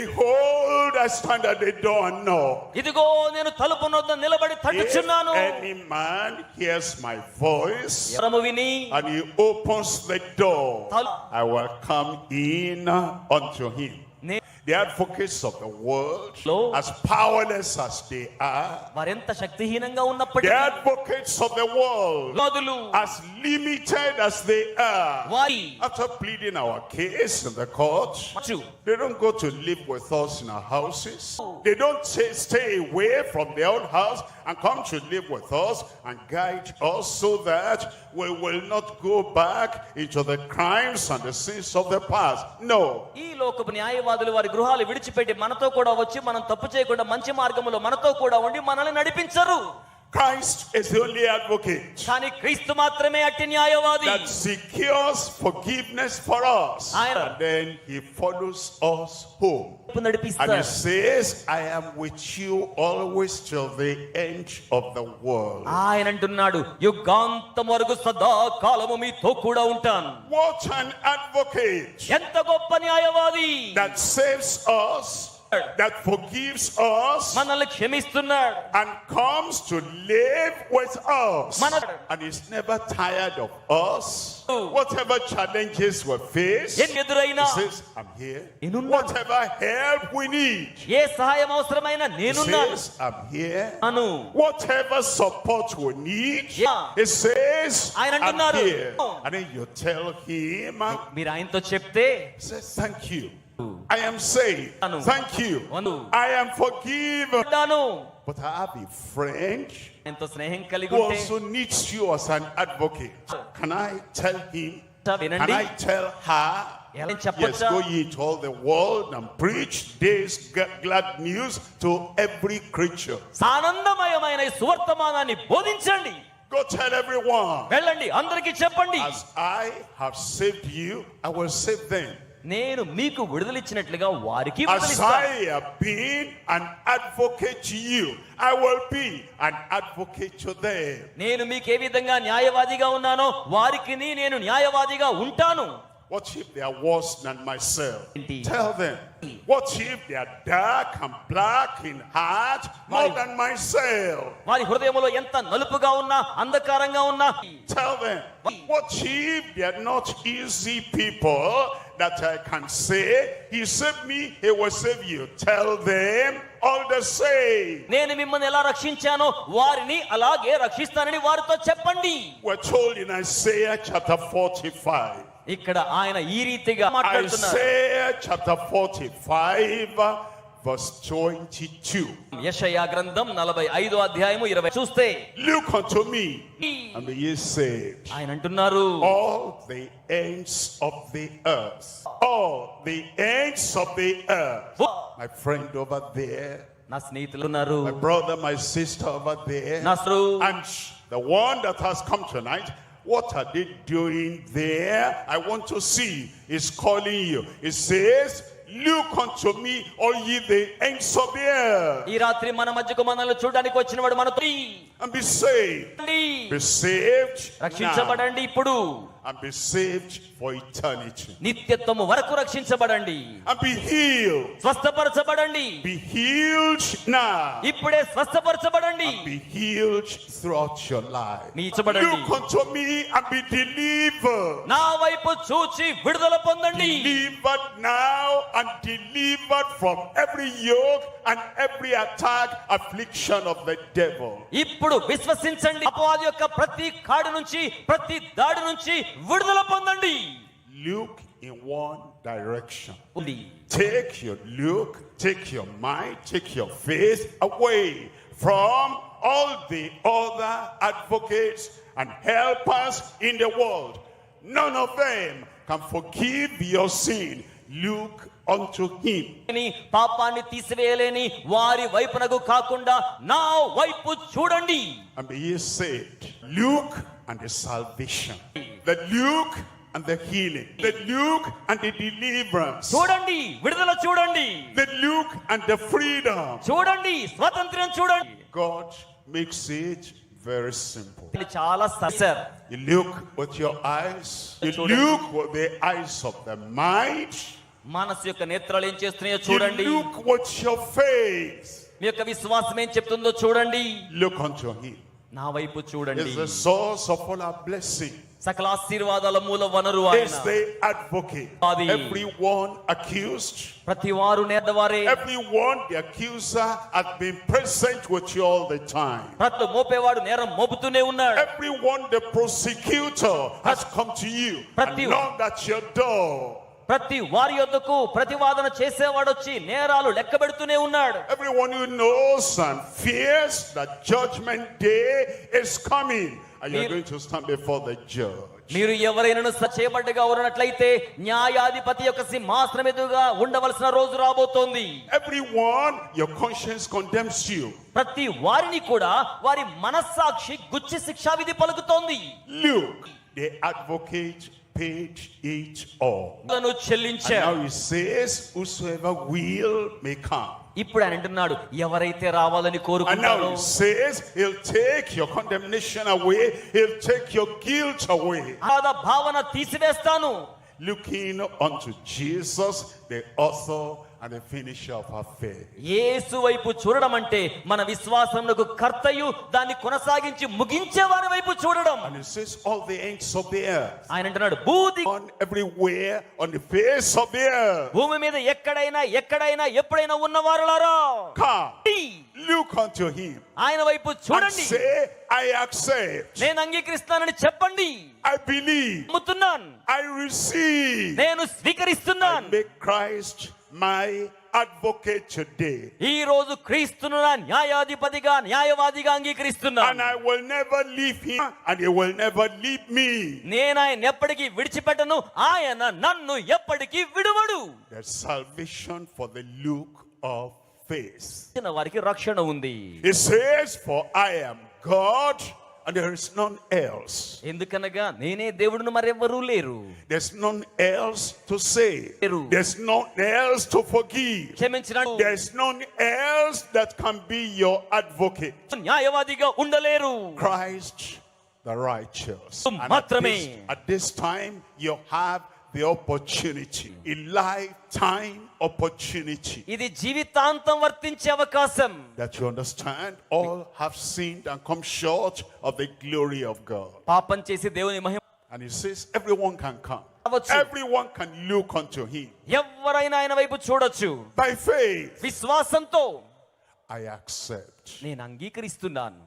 Behold, I stand at the door and knock. ఇదిగో నేను తలుపు వద్ద నిలబడి తట్టుచున్నాను. If any man hears my voice స్వరము విని and he opens the door, I will come in unto him. The advocates of the world, as powerless as they are, వారెంత శక్తిహీనంగా the ఉన్నప్పటికీ, advocates of the world, as limited as they are, after pleading our case in the court, they don't go to live with us in our houses. They don't stay away from their own house and come to live with us and guide us so that we will not go back into the crimes and the sins of the past. No. ఈ లోకపు న్యాయవాదులు వారి గృహాలు విడిచిపెట్టి మనతో కూడా వచ్చి మనం తప్పు చేయకుండా మంచి మార్గంలో మనతో కూడా ఉండి మనల్ని నడిపించరు. Christ is the only advocate కానీ క్రీస్తు మాత్రమే అట్టి న్యాయవాది. that secures forgiveness for us. ఆయన And then he follows us home. And నడిపిస్తాడు. he says, I am with you always till the end of the world. ఆయన అంటున్నాడు, యుగాంతం వరకు సదాకాలము మీతో కూడా ఉంటాను. What an advocate ఎంత గొప్ప న్యాయవాది. that saves us, that forgives us, మనల్ని క్షమిస్తున్నాడు. and comes to live with us. మన- And is never tired of us. Whatever challenges we face, ఎన్ని ఎదురైనా he says, I'm here. నేనున్నాను. Whatever help we need, ఏ సహాయం అవసరమైనా he నేనున్నాను. says, I'm here. Anu Whatever support we need, Yeah. he says, ఆయన I'm అంటున్నారు. here. And then you tell him, మీరు ఆయనతో చెప్తే he says, thank you. I am saved. Anu. Thank you. Anu. I am forgiven. ఉంటాను. But I have a friend ఎంతో స్నేహం కలిగి who ఉంటే also needs you as an advocate. Can I tell him? Can వినండి. I tell her? ఎలా Yes, చెప్పొచ్చా? go ye to all the world and preach this glad news to every creature. ఆనందమయమైన ఈ సువర్తమానాన్ని బోధించండి. Go tell everyone. వెళ్ళండి, అందరికీ చెప్పండి. As I have saved you, I will save them. నేను మీకు విడుదలిచ్చినట్లుగా వారికి As విడుదలిస్తాను. I have been an advocate to you, I will be an advocate to them. నేను మీకు ఏ విధంగా న్యాయవాదిగా ఉన్నానో వారికి నేను న్యాయవాదిగా ఉంటాను. What if they are worse than myself? Indeed. Tell them. What if they are dark and black in heart more than myself? వారి హృదయంలో ఎంత నలుపుగా ఉన్నా అంధకారంగా ఉన్నా Tell them. What if they are not easy people that I can say, he saved me, he will save you? Tell them all the same. నేను మిమ్మల్ని ఎలా రక్షించానో వారిని అలాగే రక్షిస్తానని వారితో చెప్పండి. We're told in Isaiah chapter 45. ఇక్కడ ఆయన ఈ రీతిగా మాట్లాడుతున్నారు. Isaiah chapter 45 verse 22. యెషయా గ్రంథం 45వ అధ్యాయము 20 చూస్తే Look unto me and be ye saved, ఆయన అంటున్నారు, all the ends of the earth. All the ends of the earth. My friend over there, నా స్నేహితులు ఉన్నారు, my brother, my sister over there, నా స్నేహితులు, and the one that has come tonight, what are they doing there? I want to see. He's calling you. He says, look unto me, all ye the ends of the earth, ఈ రాత్రి మన మధ్యకు మనల్ని చూడడానికి వచ్చిన వాడు మనతో and be saved. Be saved now, రక్షించబడండి ఇప్పుడు, and be saved for eternity. నిత్యత్వము వరకు రక్షించబడండి, And be healed. స్వస్థపరచబడండి, Be healed now. ఇప్పుడే స్వస్థపరచబడండి, Be healed throughout your life. మీచబడండి. Look unto me and be delivered. నా వైపు చూచి విడుదల పొందండి. Delivered now and delivered from every yoke and every attack, affliction of the devil. ఇప్పుడు విశ్వసించండి, అపవాది యొక్క ప్రతి కాడి నుంచి ప్రతి దాడి నుంచి విడుదల పొందండి. Look in one direction. ఉంది. Take your look, take your mind, take your faith away from all the other advocates and helpers in the world. None of them can forgive your sin. Look unto him. పాపాన్ని తీసివేయలేని వారి వైపునకు కాకుండా నా వైపు చూడండి. And be ye saved. Look and the salvation. The look and the healing. The look and the deliverance. చూడండి, విడుదల చూడండి, The look and the freedom. చూడండి, స్వాతంత్ర్యం చూడండి. God makes it very simple. ఇది చాలా sir. You look with your eyes. You look with the eyes of the mind. మనసు యొక్క నేత్రాలు ఏం చేస్తున్నాయో You చూడండి. look with your faith. మీ యొక్క విశ్వాసం ఏం చెప్తుందో చూడండి. Look unto him. నా వైపు చూడండి. Is the source of all our blessing. సకల ఆశీర్వాదాల మూల వనరు Is ఆయన. the advocate. Adi. Everyone accused. ప్రతి వారు నేర్దవారే. Everyone, the accuser, has been present with you all the time. ప్రతి మోపేవాడు నేరం మోపుతూనే ఉన్నాడు. Everyone, the prosecutor, has come to you and knocked at your door. ప్రతి వారి యొద్దకు ప్రతివాదన చేసేవాడు వచ్చి నేరాలు లెక్కబెడుతూనే ఉన్నాడు. Everyone who knows and fears that judgment day is coming and you're going to stand before the judge. మీరు ఎవరైనా చేయబడ్డగా ఉన్నట్లయితే న్యాయాధిపతి యొక్క సింహాసనం ఎదురుగా ఉండవలసిన రోజు రాబోతోంది. Everyone, your conscience condemns you. ప్రతి వారిని కూడా వారి మనస్సాక్షి గుచ్చి శిక్షా విధి పలుకుతోంది. Look, the advocate paid it all. చెల్లించారు. And now he says, whosoever will may come. ఇప్పుడు ఆయన అంటున్నాడు, ఎవరైతే రావాలని And కోరుకుంటారో. now he says, he'll take your condemnation away, he'll take your guilt away. భావన తీసివేస్తాను. Looking unto Jesus, the author and the finisher of our faith. యేసు వైపు చూడడం అంటే మన విశ్వాసమునకు కర్తయు దాన్ని కొనసాగించి ముగించే వారి వైపు చూడడం. And it says all the ends of the earth. ఆయన అంటున్నాడు, భూది On everywhere on the face of the earth. భూమి మీద ఎక్కడైనా ఎప్పుడైనా ఉన్నవారులారా, Come, look unto him. ఆయన వైపు And చూడండి. say, I accept. నేను అంగీకరిస్తానని చెప్పండి. I believe. నమ్ముతున్నాను. I receive. నేను I స్వీకరిస్తున్నాను. make Christ my advocate today. ఈ రోజు క్రీస్తును నా న్యాయాధిపతిగా న్యాయవాదిగా And అంగీకరిస్తున్నాను. I will never leave him and he will never leave me. నేను ఆయన ఎప్పటికీ విడిచిపెట్టను, ఆయన నన్ను ఎప్పటికీ విడువడు. There's salvation for the look of face. వారికి రక్షణ ఉంది. It says, for I am God and there is none else. ఎందుకనగా నేనే దేవుడును మరెవ్వరూ లేరు. There's none else to save. There's none else to forgive. క్షమించడానికి There's none else that can be your advocate. న్యాయవాదిగా ఉండలేరు. Christ the righteous. And మాత్రమే. at this time you have the opportunity, a lifetime opportunity, ఇది జీవితాంతం వర్తించే అవకాశం. that you understand all have sinned and come short of the glory of God. పాపం చేసి దేవుని మహిమ. And he says everyone can come. Everyone can look unto him. ఎవరైనా ఆయన వైపు చూడొచ్చు. By faith, విశ్వాసంతో I accept. నేను అంగీకరిస్తున్నాను.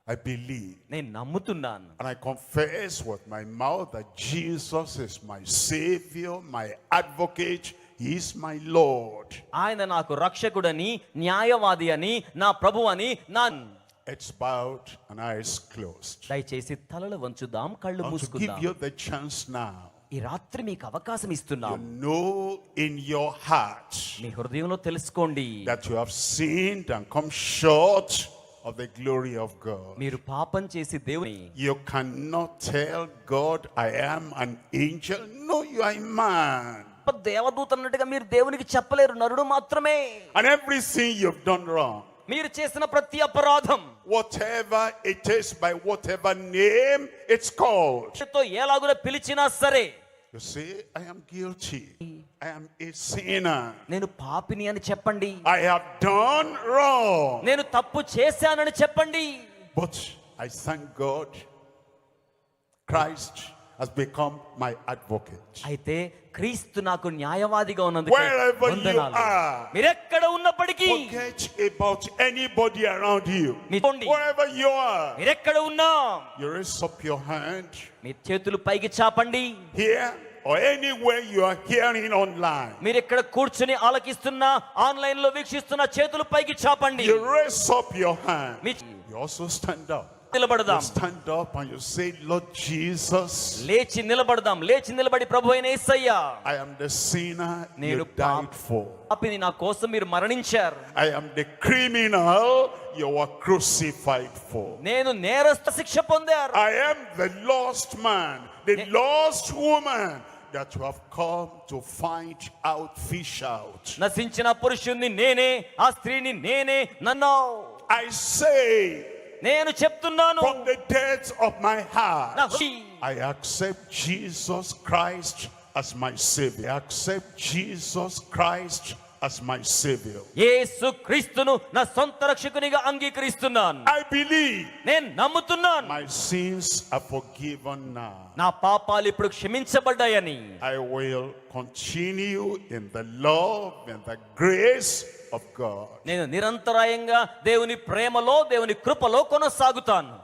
I believe. నేను నమ్ముతున్నాను. And I confess with my mouth that Jesus is my Savior, my advocate. He is my Lord. ఆయన నాకు రక్షకుడని, న్యాయవాది అని, నా ప్రభు అని. నా It's bowed and eyes closed. దయచేసి తలలు వంచుదాం, కళ్ళు I want to give మూసుకుందాం. you the chance now. ఈ రాత్రి మీకు అవకాశం You ఇస్తున్నాం. know in your heart మీ హృదయంలో తెలుసుకోండి, that you have sinned and come short of the glory of God. మీరు పాపం చేసి దేవుని You cannot tell God, I am an angel. No, you are a man. దేవదూత అన్నట్టుగా మీరు దేవునికి చెప్పలేరు, నరుడు మాత్రమే. And everything you've done wrong, మీరు చేసిన ప్రతి అపరాధం, whatever it is, by whatever name it's called, ఎలాగున పిలిచినా సరే, you say, I am guilty. I am a sinner. నేను పాపిని అని చెప్పండి. I have done wrong. నేను తప్పు చేశానని చెప్పండి. But I thank God, Christ has become my advocate. అయితే క్రీస్తు నాకు న్యాయవాదిగా ఉన్నందుకు Wherever you వందనాలు. are, మీరెక్కడ ఉన్నప్పటికీ, forget about anybody around you. మీకోండి. Wherever you are, మీరెక్కడ ఉన్నా you raise up your hand మీ చేతులు పైకి చాపండి. here or anywhere you are hearing online. మీరు ఎక్కడ కూర్చుని ఆలకిస్తున్నా, ఆన్లైన్ లో వీక్షిస్తున్నా, చేతులు పైకి చాపండి. You raise up your hand. Me You also stand up. You నిలబడదాం. stand up and you say, Lord Jesus, లేచి నిలబడదాం. లేచి నిలబడి ప్రభు అయిన యేసయ్యా, I am the sinner నేను you died for. పాపిని, నా కోసం మీరు మరణించారు. I am the criminal you were crucified for. నేను నేరస్థ శిక్ష పొందారు. I am the lost man, the lost woman that you have come to find out, fish out. నశించిన పురుషుణ్ణి నేనే, ఆ స్త్రీని నేనే. నన్ను I say, నేను చెప్తున్నాను, from the depths of my heart, నా I accept Jesus Christ as my Savior. I accept Jesus Christ as my Savior. యేసు క్రీస్తును నా సొంత రక్షకునిగా అంగీకరిస్తున్నాను. I believe నేను నమ్ముతున్నాను, my sins are forgiven now. నా పాపాలు ఇప్పుడు క్షమించబడ్డాయని. I will continue in the love and the grace of God. నేను నిరంతరాయంగా దేవుని ప్రేమలో, దేవుని కృపలో కొనసాగుతాను.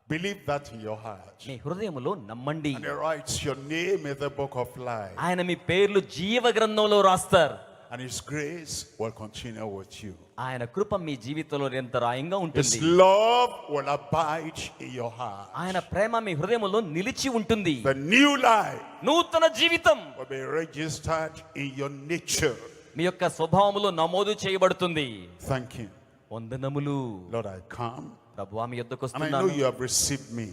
Believe that in your heart. మీ హృదయములో నమ్మండి. And he writes your name in the book of life. ఆయన మీ పేర్లు జీవ గ్రంథంలో రాస్తారు. And His grace will continue with you. ఆయన కృప మీ జీవితంలో నిరంతరాయంగా ఉంటుంది. His love will abide in your heart. ఆయన ప్రేమ మీ హృదయంలో నిలిచి ఉంటుంది. The new life నూతన జీవితం will be registered in your nature. మీ యొక్క స్వభావములో నమోదు చేయబడుతుంది. Thank Him. వందనములు. Lord, I come. ప్రభువా మీ యొద్దకు And I know వస్తున్నాను. you have received me.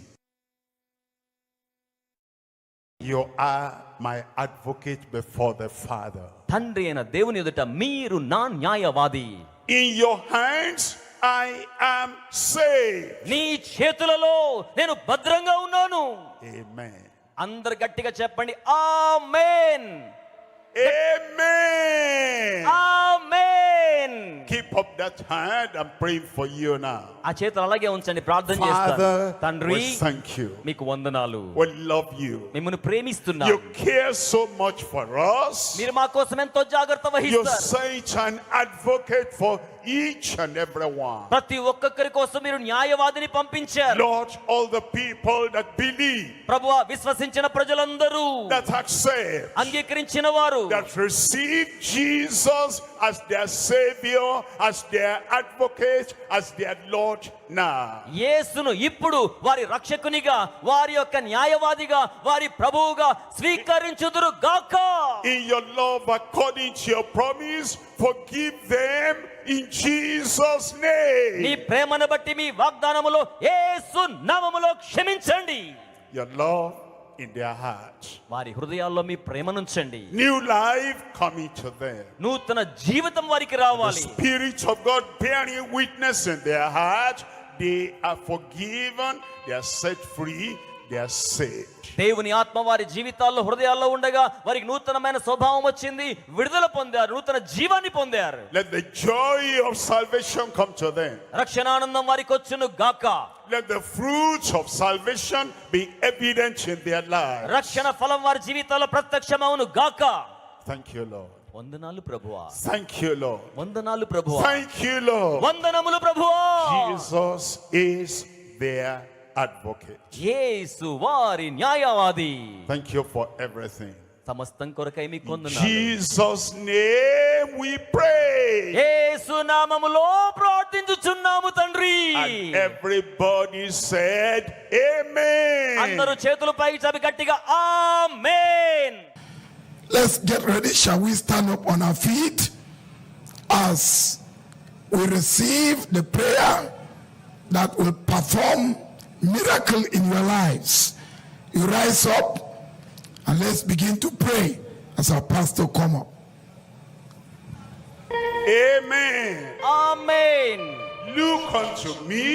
You are my advocate before the Father. తండ్రి అయిన దేవుని ఎదుట మీరు నా న్యాయవాది. In your hands I am saved. నీ చేతులలో నేను భద్రంగా ఉన్నాను. Amen. అందరు గట్టిగా చెప్పండి ఆమేన్. Amen. Amen. Keep up that hand. I'm praying for you now. ఆ చేతులు అలాగే ఉంచండి, ప్రార్థన చేస్తాను. Father, తండ్రి we thank you. మీకు వందనాలు. We love you. మిమ్మల్ని ప్రేమిస్తున్నాను. You care so much for us. మీరు మా కోసం ఎంతో జాగ్రత్త You వహిస్తారు. sent an advocate for each and every one. ప్రతి ఒక్కొక్కరి కోసం మీరు న్యాయవాదిని పంపించారు. Lord, all the people that believe, ప్రభువా విశ్వసించిన ప్రజలందరూ, that accept, అంగీకరించిన వారు, that receive Jesus as their Savior, as their advocate, as their Lord now. యేసును ఇప్పుడు వారి రక్షకునిగా, వారి యొక్క న్యాయవాదిగా, వారి ప్రభువుగా స్వీకరించుదురు గాక. In your love, according to your promise, forgive them in Jesus' name. నీ ప్రేమను బట్టి మీ వాగ్దానములో యేసు నామములో క్షమించండి. Your love in their hearts. వారి హృదయాల్లో మీ ప్రేమనుంచండి. New life coming to them. నూతన జీవితం వారికి The రావాలి. Spirit of God bearing witness in their heart. They are forgiven, they are set free, they are saved. దేవుని ఆత్మ వారి జీవితాల్లో హృదయాల్లో ఉండగా వారికి నూతనమైన స్వభావం వచ్చింది, విడుదల పొందారు, నూతన జీవాన్ని పొందారు. Let the joy of salvation come to them. రక్షణానందం వారికి వచ్చును గాక. Let the fruits of salvation be evident in their lives. రక్షణ ఫలం వారి జీవితాల్లో ప్రత్యక్షమవును గాక. Thank you, Lord. వందనాలు ప్రభువా. Thank you, Lord. వందనాలు ప్రభువా. Thank you, Lord. వందనములు ప్రభువా. Jesus is their advocate. యేసు వారి న్యాయవాది. Thank you for everything. సమస్తం కొరకై మీకు In వందనాలు. Jesus' name we pray. యేసు నామములో ప్రార్థించుచున్నాము తండ్రి. And everybody said, Amen. అందరూ చేతులు పైకి చాపి గట్టిగా ఆమేన్. Let's get ready. Shall we stand up on our feet as we receive the prayer that will perform miracle in your lives? You rise up and let's begin to pray as our pastor come up. Amen. Amen. Look unto me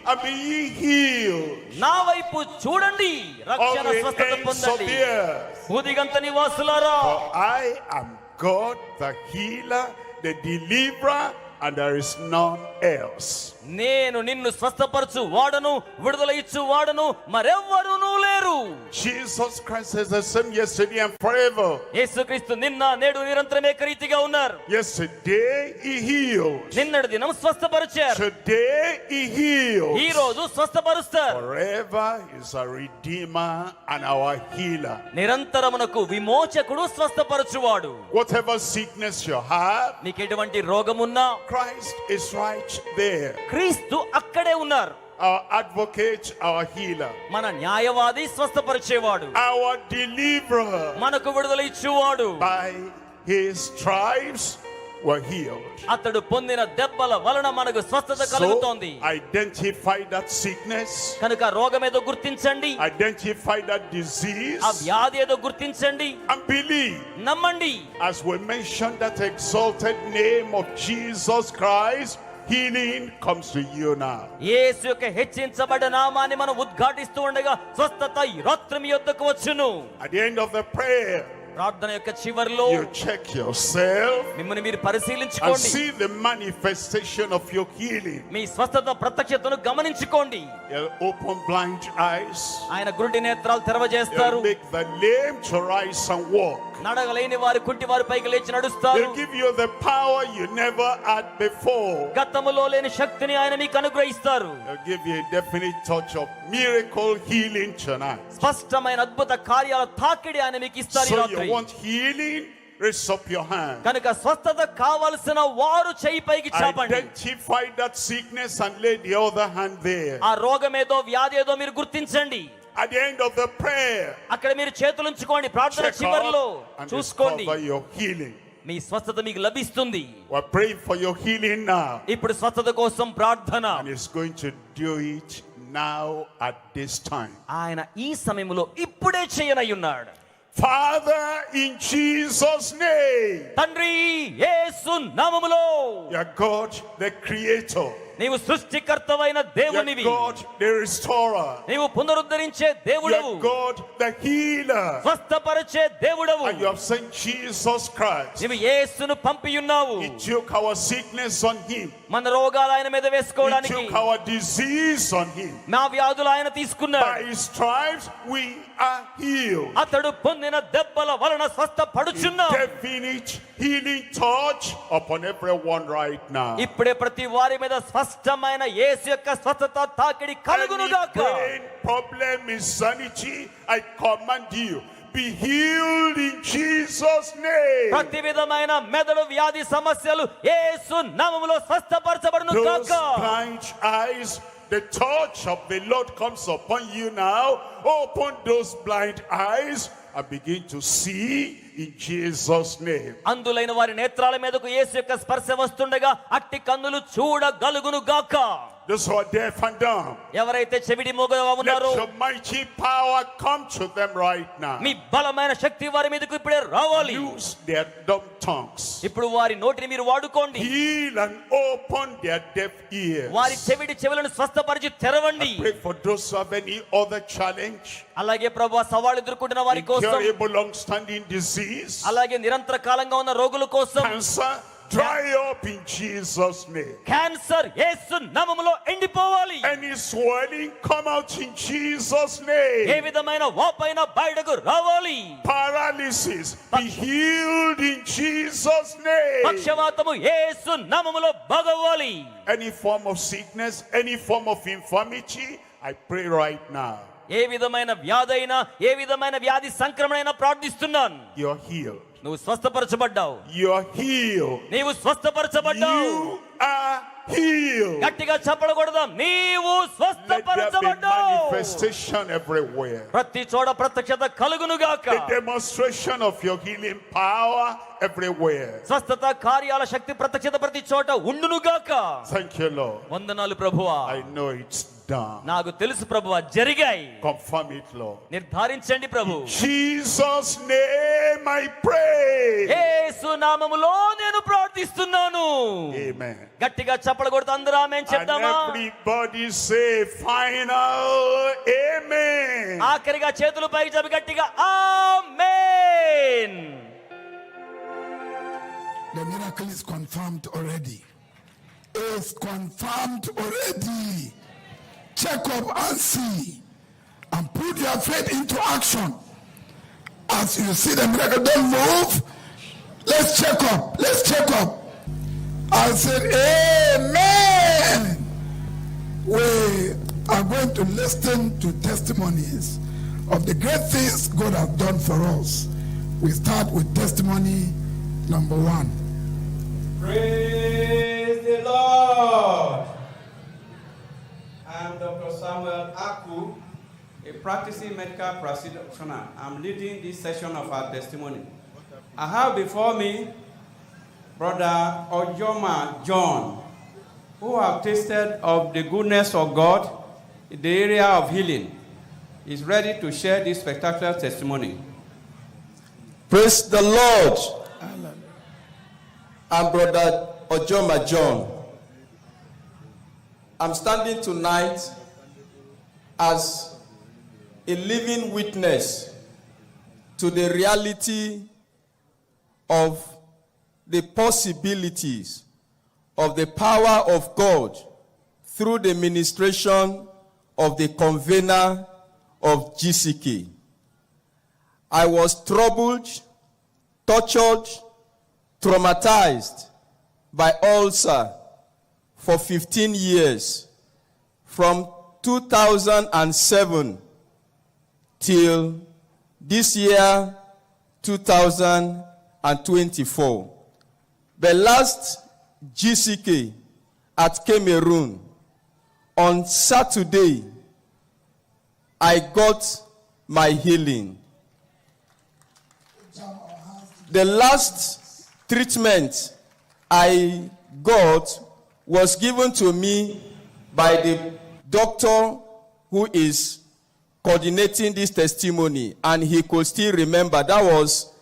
and be ye healed. నా వైపు చూడండి, All రక్షణ the స్వస్థత ends of పొందండి. the earth. భూదిగంత నివాసులారా, For I am God, the healer, the deliverer, and there is none else. నేను నిన్ను స్వస్థపరచు వాడను, విడుదల ఇచ్చు వాడను, మరెవ్వరునూ లేరు. Jesus Christ is the same yesterday and forever. యేసుక్రీస్తు నిన్న నేడు నిరంతరం ఏకరీతిగా ఉన్నారు. Yesterday he healed. నిన్నటి దినం స్వస్థపరిచారు, Today he heals. ఈ రోజు స్వస్థపరుస్తారు. Forever is a redeemer and our healer. నిరంతరమునకు విమోచకుడు, స్వస్థపరచువాడు. Whatever sickness you have, నీకెటువంటి రోగమున్నా Christ is right there. క్రీస్తు అక్కడే ఉన్నారు. Our advocate, our healer, మన న్యాయవాది, స్వస్థపరిచేవాడు, our deliverer. మనకు విడుదల ఇచ్చువాడు. By his stripes were healed. అతడు పొందిన దెబ్బల వలన మనకు స్వస్థత So కలుగుతోంది. identify that sickness, కనుక రోగం ఏదో గుర్తించండి, identify that disease, ఆ వ్యాధి ఏదో గుర్తించండి, and believe. నమ్మండి. As we mentioned that exalted name of Jesus Christ, healing comes to you now. యేసు యొక్క హెచ్చించబడ్డ నామాన్ని మనం ఉద్ఘాటిస్తూ ఉండగా స్వస్థత ఈ రాత్రి మీ యొద్దకు వచ్చును. At the end of the prayer, ప్రార్థన యొక్క చివరిలో you check yourself మిమ్మల్ని మీరు and పరిశీలించుకోండి. see the manifestation of your healing. మీ స్వస్థత ప్రత్యక్షతను గమనించుకోండి. You'll open blind eyes. ఆయన గురుడి నేత్రాలు You'll తెరవజేస్తారు. make the lame to rise and walk. నడగలేని వారు కుంటి వారి పైకి లేచి నడుస్తారు. They'll give you the power you never had before. గతములో లేని శక్తిని ఆయన మీకు అనుగ్రహిస్తారు. They'll give you a definite touch of miracle healing tonight. స్పష్టమైన అద్భుత కార్యాల తాకిడి ఆయన మీకు ఇస్తారు ఈ So రాత్రి. you want healing? raise up your hand. కనుక స్వస్థత కావలసిన వారు చెయ్యి పైకి చాపండి. Identify that sickness and lay the other hand there. ఆ రోగం ఏదో వ్యాధి ఏదో మీరు గుర్తించండి. At the end of the prayer, అక్కడ మీరు చేతులు ఉంచుకోండి. ప్రార్థన check చివరిలో up and చూసుకోండి. discover your healing. మీ స్వస్థత మీకు లభిస్తుంది. We're praying for your healing now. ఇప్పుడు స్వస్థత కోసం ప్రార్థన. And He's going to do it now at this time. ఆయన ఈ సమయంలో ఇప్పుడే చేయనయ్యున్నాడు. Father, in Jesus' name. తండ్రి యేసు నామములో. You're God, the Creator. నీవు సృష్టికర్తవైన దేవునివి. You're God, the Restorer. నీవు పునరుద్ధరించే దేవుడవు. You're God, the Healer. స్వస్థపరిచే దేవుడవు. And you have sent Jesus Christ. నీవు యేసును పంపియున్నావు. He took our sickness on Him. మన రోగాలు ఆయన మీద He వేసుకోవడానికి. took our disease on Him. మా వ్యాధులు ఆయన తీసుకున్నాడు. By His stripes we are healed. అతడు పొందిన దెబ్బల వలన స్వస్థపడుచున్నాం. Definite healing touch upon everyone right now. ఇప్పుడే ప్రతి వారి మీద స్పష్టమైన యేసు యొక్క స్వస్థత తాకిడి కలుగును గాక. Any pain, problem, insanity, I command you, be healed in Jesus' name. ప్రతి విధమైన మెదడు వ్యాధి సమస్యలు యేసు నామములో స్వస్థపరచబడును Those గాక. blind eyes, the touch of the Lord comes upon you now. Open those blind eyes and begin to see in Jesus' name. అందులైన వారి నేత్రాల మీదకు యేసు యొక్క స్పర్శ వస్తుండగా అట్టి కన్నులు చూడగలుగును గాక. Those who are deaf and dumb, ఎవరైతే చెవిడి మూగగా let ఉన్నారో your mighty power come to them right now. మీ బలమైన శక్తి వారి మీదకు ఇప్పుడే రావాలి. Use their dumb tongues. ఇప్పుడు వారి నోటిని మీరు వాడుకోండి. Heal and open their deaf ears. వారి చెవిడి చెవులను స్వస్థపరిచి తెరవండి. Pray for those who have any other challenge, అలాగే ప్రభువా సవాలు ఎదుర్కొంటున్న వారి కోసం, incurable long-standing disease, అలాగే నిరంతర కాలంగా ఉన్న రోగుల కోసం, cancer, dry up in Jesus' name. Cancer యేసు నామములో ఎండిపోవాలి. Any swelling, come out in Jesus' name. ఏ విధమైన వాపైన బయటకు రావాలి. Paralysis, be healed in Jesus' name. పక్షవాతము యేసు నామములో బాగవ్వాలి. Any form of sickness, any form of infirmity, I pray right now. ఏ విధమైన వ్యాధైనా ఏ విధమైన వ్యాధి సంక్రమణైనా ప్రార్థిస్తున్నాను. You're healed. నువ్వు స్వస్థపరచబడ్డావు. You're healed. నీవు స్వస్థపరచబడ్డావు. You are healed. గట్టిగా చెప్పకూడదాం. నీవు Let there be స్వస్థపరచబడ్డావు. manifestation everywhere. ప్రతి చోట ప్రత్యక్షత కలుగును గాక. The demonstration of your healing power everywhere. స్వస్థత కార్యాల శక్తి ప్రత్యక్షత ప్రతి చోట ఉండును గాక. Thank you, Lord. వందనాలు ప్రభువా. I know it's done. నాకు తెలుసు ప్రభువా, జరిగాయి. Confirm it, Lord. నిర్ధారించండి Prabhu. Jesus' name I pray. యేసు నామములో నేను ప్రార్థిస్తున్నాను. Amen. గట్టిగా చప్పట్లు కొడుతూ అందరూ ఆమేన్ And చెప్దామా? everybody say final amen. ఆఖరిగా చేతులు పైకి చెప్పి గట్టిగా ఆమేన్. The miracle is confirmed already. It's confirmed already. Check up and see. And put your faith into action. As you see the miracle, don't move. Let's check up. Let's check up. I said, amen. We are going to listen to testimonies of the great things God has done for us. We start with testimony number 1. Praise the Lord. I'm Dr. Samuel Aku, a practicing medical practitioner. I'm leading this session of our testimony. I have before me Brother Ojoma John, who have tasted of the goodness of God in the area of healing. He's ready to share this spectacular testimony. Praise the Lord. I'm Brother Ojoma John. I'm standing tonight as a living witness to the reality of the possibilities of the power of God through the ministration of the convener of GCK. I was troubled, tortured, traumatized by ulcer for 15 years, from 2007 till this year, 2018. 2024. The last GCK at Cameroon, on Saturday, I got my healing. The last treatment I got was given to me by the doctor who is coordinating this testimony, and he could still remember. That was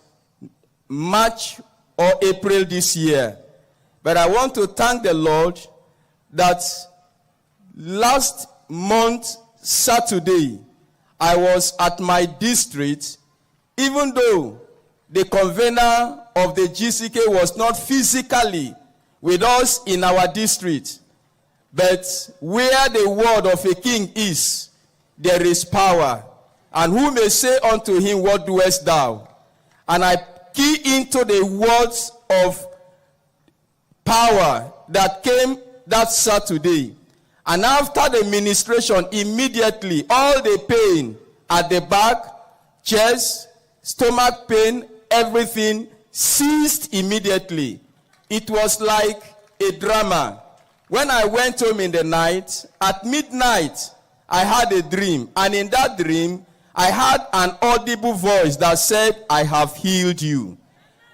March or April this year. But I want to thank the Lord that last month, Saturday, I was at my district, even though the convener of the GCK was not physically with us in our district. But where the word of a king is, there is power. And who may say unto him, what doest thou? And I key into the words of power that came that Saturday. And after the ministration, immediately, all the pain at the back, chest, stomach pain, everything ceased immediately. It was like a drama. When I went home in the night, at midnight, I had a dream. And in that dream, I had an audible voice that said, I have healed you.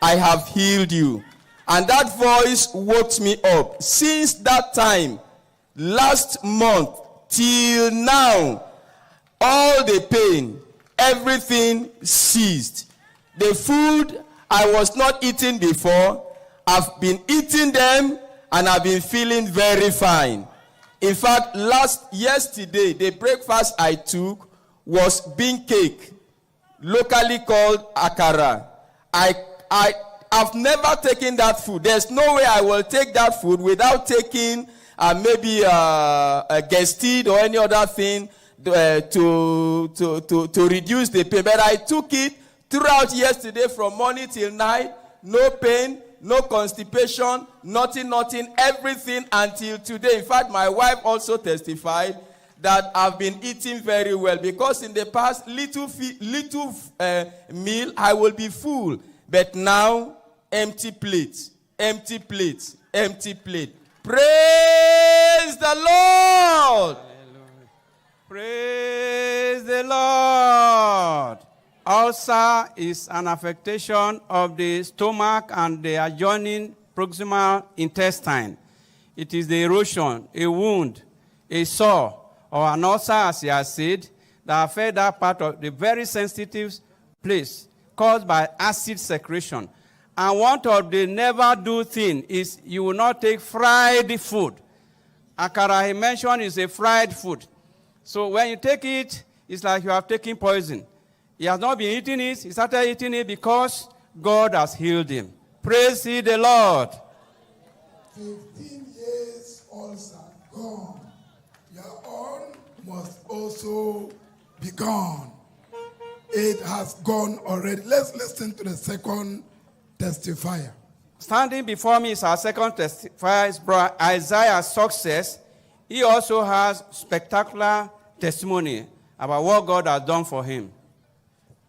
I have healed you. And that voice woke me up. Since that time, last month, till now, all the pain, everything ceased. The food I was not eating before, I've been eating them, and I've been feeling very fine. In fact, yesterday, the breakfast I took was bean cake, locally called akara. I've never taken that food. There's no way I will take that food without taking maybe a Gestid or any other thing to reduce the pain. But I took it throughout yesterday from morning till night. No pain, no constipation, nothing, everything until today. In fact, my wife also testified that I've been eating very well, because in the past, little meal, I will be full. But now, empty plate, empty plate, empty plate. Praise the Lord! Hallelujah. Praise the Lord! Ulcer is an affection of the stomach and the adjoining proximal intestine. It is the erosion, a wound, a sore, or an ulcer, as he has said, that affect that part of the very sensitive place caused by acid secretion. And one of the never do thing is you will not take fried food. Akara he mentioned is a fried food. So when you take it, it's like you have taken poison. He has not been eating it. He started eating it because God has healed him. Praise ye the Lord. 15 years ulcer gone. Your own must also be gone. It has gone already. Let's listen to the second testifier. Standing before me is our second testifier, is Brother Isaiah Success. He also has spectacular testimony about what God has done for him.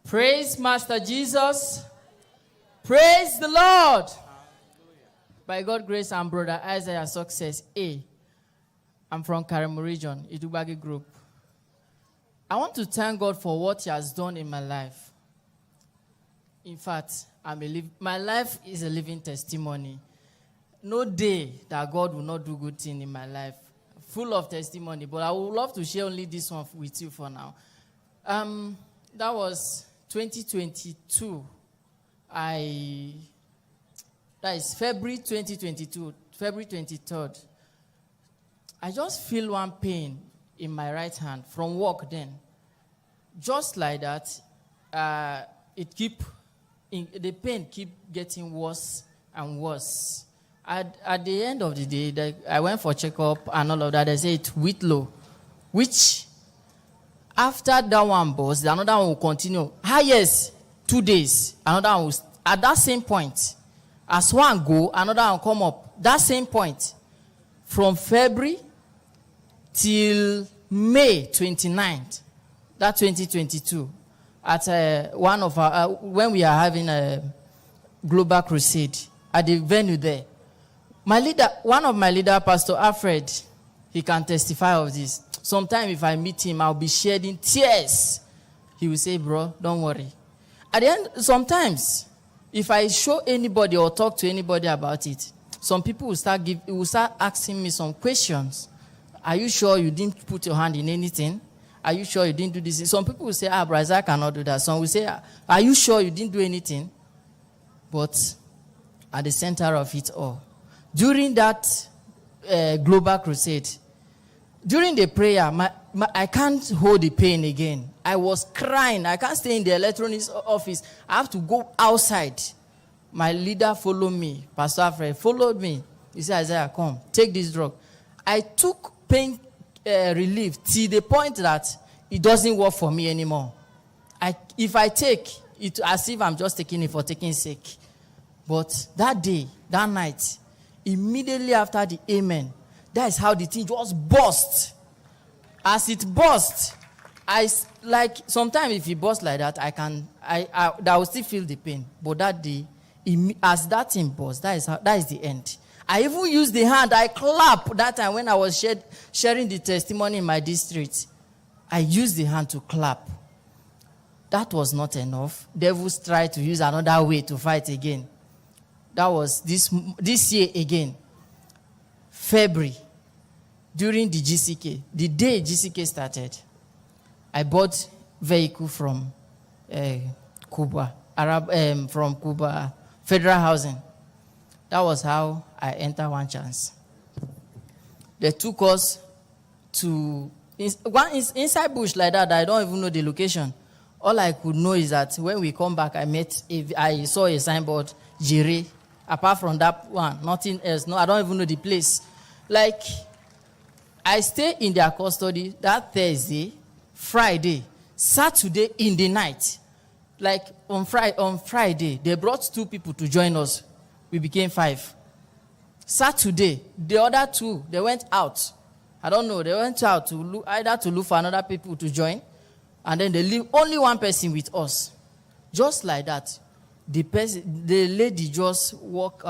Praise Master Jesus. Praise the Lord. By God's grace, I'm Brother Isaiah Success A. I'm from Karemu region, Idubagi group. I want to thank God for what He has done in my life. In fact, my life is a living testimony. No day that God will not do good thing in my life. Full of testimony, but I would love to share only this one with you for now. That was 2022. That is February 2022, February 23rd. I just feel one pain in my right hand from work then. Just like that, the pain keep getting worse and worse. At the end of the day, I went for checkup and all of that. They say it's Whitlow, which after that one burst, another one will continue. Highest 2 days, another one will, at that same point. As one go, another one come up. That same point. From February till May 29th, that 2022, at one of our, when we are having Global Crusade at the venue there. My leader, one of my leader, Pastor Alfred, he can testify of this. Sometimes if I meet him, I'll be shedding tears. He will say, bro, don't worry. At the end, sometimes, if I show anybody or talk to anybody about it, some people will start asking me some questions. Are you sure you didn't put your hand in anything? Are you sure you didn't do this? Some people will say, brother, I cannot do that. Some will say, are you sure you didn't do anything? But at the center of it all, during that Global Crusade, during the prayer, I can't hold the pain again. I was crying. I can't stay in the electronics office. I have to go outside. My leader followed me. Pastor Alfred followed me. He said, Isaiah, come, take this drug. I took pain relief to the point that it doesn't work for me anymore. If I take it as if I'm just taking it for taking sake. But that day, that night, immediately after the amen, that is how the thing just burst. As it burst, sometimes if it bursts like that, I will still feel the pain. But that day, as that thing burst, that is the end. I even used the hand. I clap that time when I was sharing the testimony in my district. I used the hand to clap. That was not enough. Devils tried to use another way to fight again. That was this year again. February, during the GCK, the day GCK started, I bought vehicle from Cuba, from Cuba Federal Housing. That was how I entered One Chance. They took us to inside bush like that. I don't even know the location. All I could know is that when we come back, I saw a signboard, Jere. Apart from that one, nothing else. No, I don't even know the place. Like, I stayed in their custody that Thursday, Friday, Saturday in the night. Like, on Friday, they brought 2 people to join us. We became 5. Saturday, the other 2, they went out. I don't know, they went out to look for another people to join. And then they leave only one person with us. Just like that. The lady just walk.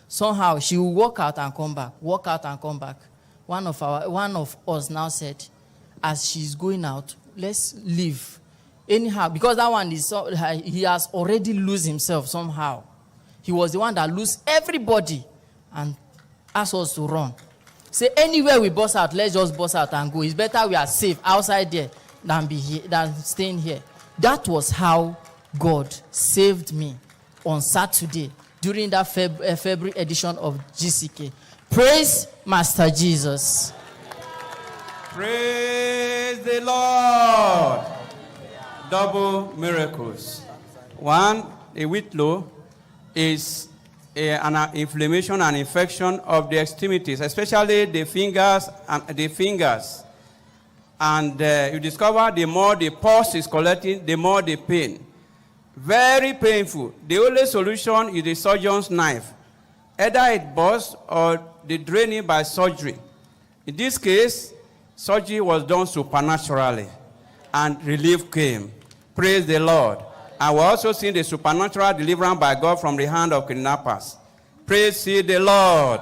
Somehow she will walk out and come back. Walk out and come back. One of us now said, as she's going out, let's leave. Anyhow, because that one he has already lose himself somehow. He was the one that lose everybody and asked us to run. Say anywhere we bust out, let's just bust out and go. It's better we are safe outside there than staying here. That was how God saved me on Saturday during that February edition of GCK. Praise Master Jesus. Praise the Lord. Double miracles. One, a whitlow, is an inflammation and infection of the extremities, especially the fingers. And you discover the more the pulse is collecting, the more the pain. Very painful. The only solution is the surgeon's knife. Either it bursts or they drain it by surgery. In this case, surgery was done supernaturally and relief came. Praise the Lord. And we're also seeing the supernatural deliverance by God from the hand of kidnappers. Praise ye the Lord.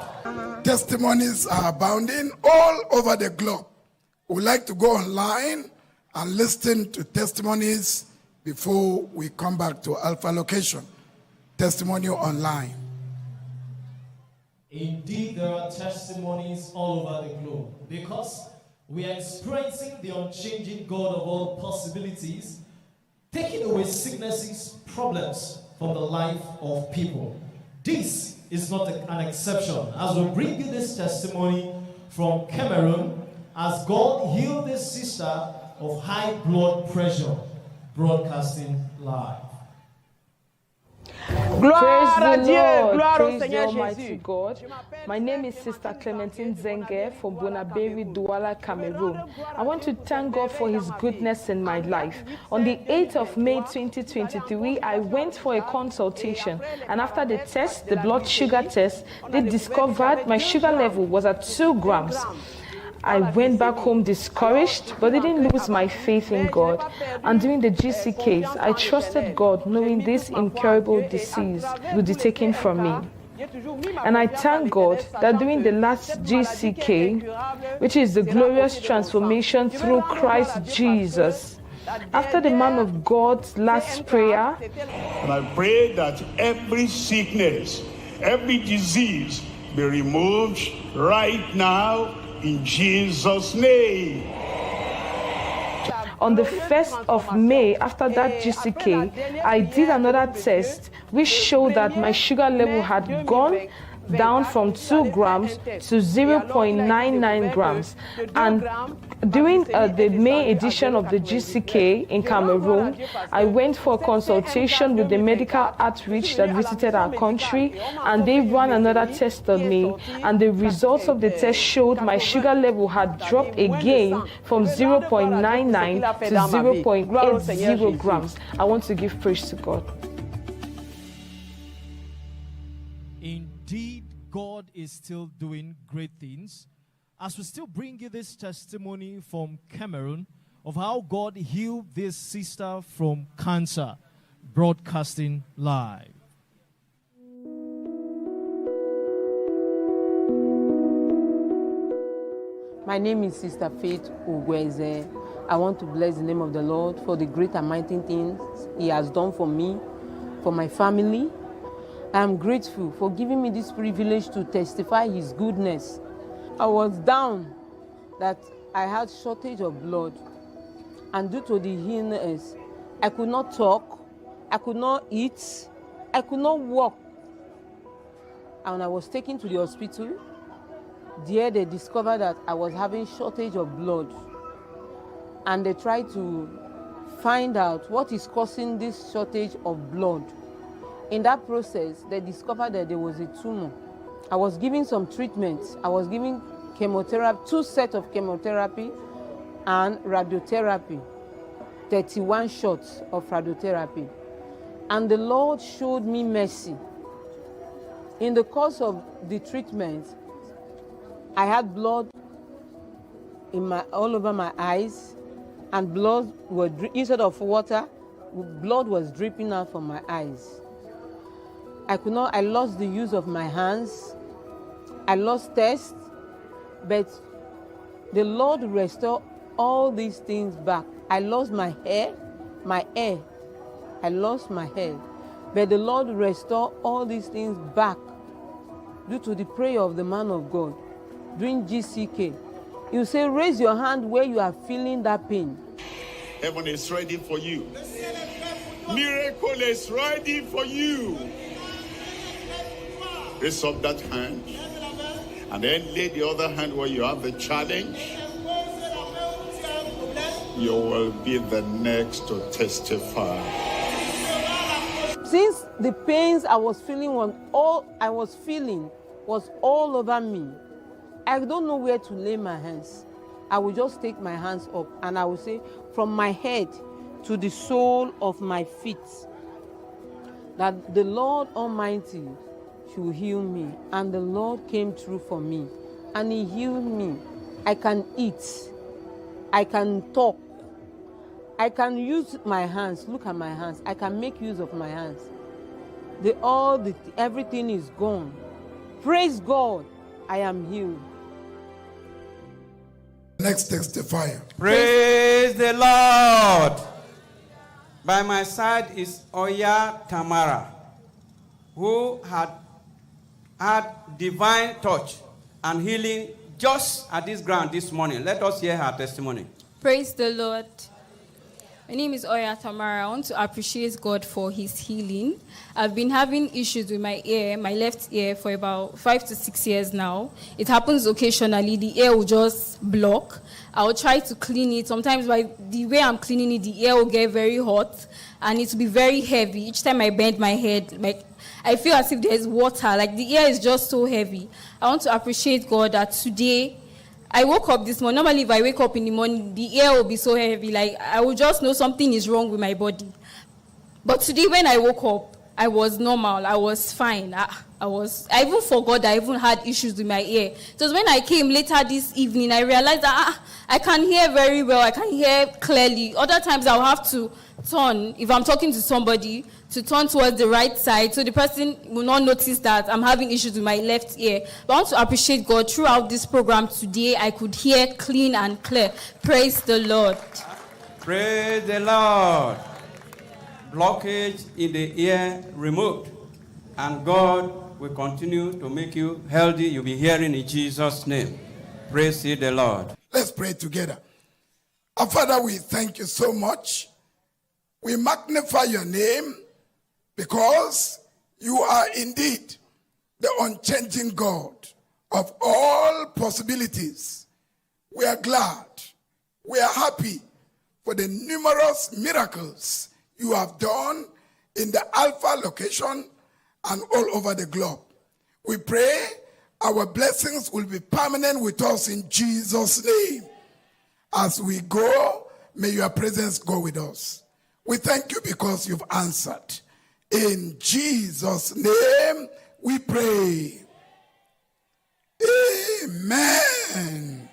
Testimonies are abounding all over the globe. We'd like to go online and listen to testimonies before we come back to Alpha location. Testimony online. Indeed, there are testimonies all over the globe because we are experiencing the unchanging God of all possibilities, taking away sicknesses, problems from the life of people. This is not an exception. As we bring you this testimony from Cameroon, as God healed this sister of high blood pressure, broadcasting live. Gloire à Dieu, gloire au Seigneur Jésus. God. My name is Sister Clementine Zenge from Bonaberi, Douala, Cameroon. I want to thank God for His goodness in my life. On the 8th of May 2023, I went for a consultation, and after the test, the blood sugar test, they discovered my sugar level was at 2 grams. I went back home discouraged, but didn't lose my faith in God. And during the GC case, I trusted God, knowing this incurable disease would be taken from me. And I thank God that during the last GCK, which is the glorious transformation through Christ Jesus, after the man of God's last prayer, and I pray that every sickness, every disease be removed right now in Jesus' name. On the 1st of May, after that GCK, I did another test which showed that my sugar level had gone down from 2 grams to 0.99 grams. And during the May edition of the GCK in Cameroon, I went for a consultation with the medical outreach that visited our country, and they ran another test on me, and the results of the test showed my sugar level had dropped again from 0.99 to 0.80 grams. I want to give praise to God. Indeed, God is still doing great things. As we still bring you this testimony from Cameroon of how God healed this sister from cancer, broadcasting live. My name is Sister Faith Ugweze. I want to bless the name of the Lord for the great and mighty things He has done for me, for my family. I am grateful for giving me this privilege to testify His goodness. I was down that I had shortage of blood, and due to the illness, I could not talk, I could not eat, I could not walk. And I was taken to the hospital. There they discovered that I was having shortage of blood, and they tried to find out what is causing this shortage of blood. In that process, they discovered that there was a tumor. I was given some treatments. I was given chemotherapy, 2 sets of chemotherapy and radiotherapy, 31 shots of radiotherapy. And the Lord showed me mercy. In the course of the treatment, I had blood all over my eyes, and blood was, instead of water, blood was dripping out from my eyes. I lost the use of my hands. I lost taste, but the Lord restored all these things back. I lost my hair. I lost my hair, but the Lord restored all these things back due to the prayer of the man of God during GCK. You say, raise your hand where you are feeling that pain. Heaven is ready for you. Miracle is ready for you. Raise up that hand, and then lay the other hand where you have the challenge. You will be the next to testify. Since the pains I was feeling was all over me, I don't know where to lay my hands. I will just take my hands up, and I will say, from my head to the sole of my feet, that the Lord Almighty should heal me. And the Lord came through for me, and He healed me. I can eat, I can talk, I can use my hands. Look at my hands. I can make use of my hands. Everything is gone. Praise God, I am healed. Next testifier. Praise the Lord. By my side is Oya Tamara, who had divine touch and healing just at this ground this morning. Let us hear her testimony. Praise the Lord. My name is Oya Tamara. I want to appreciate God for His healing. I've been having issues with my ear, my left ear, for about 5 to 6 years now. It happens occasionally. The ear will just block. I'll try to clean it. Sometimes by the way I'm cleaning it, the ear will get very hot, and it will be very heavy. Each time I bend my head, I feel as if there's water. Like the ear is just so heavy. I want to appreciate God that today, I woke up this morning. Normally, if I wake up in the morning, the air will be so heavy. Like, I will just know something is wrong with my body. But today, when I woke up, I was normal. I was fine. I even forgot that I even had issues with my ear. It was when I came later this evening, I realized that I can hear very well. I can hear clearly. Other times I'll have to turn, if I'm talking to somebody, to turn towards the right side so the person will not notice that I'm having issues with my left ear. But I want to appreciate God. Throughout this program today, I could hear clean and clear. Praise the Lord. Praise the Lord. Blockage in the ear removed. And God will continue to make you healthy. You'll be hearing in Jesus' name. Praise ye the Lord. Let's pray together. Our Father, we thank you so much. We magnify your name because you are indeed the unchanging God of all possibilities. We are glad. We are happy for the numerous miracles you have done in the Alpha location and all over the globe. We pray our blessings will be permanent with us in Jesus' name. As we go, may your presence go with us. We thank you because you've answered. In Jesus' name we pray. Amen.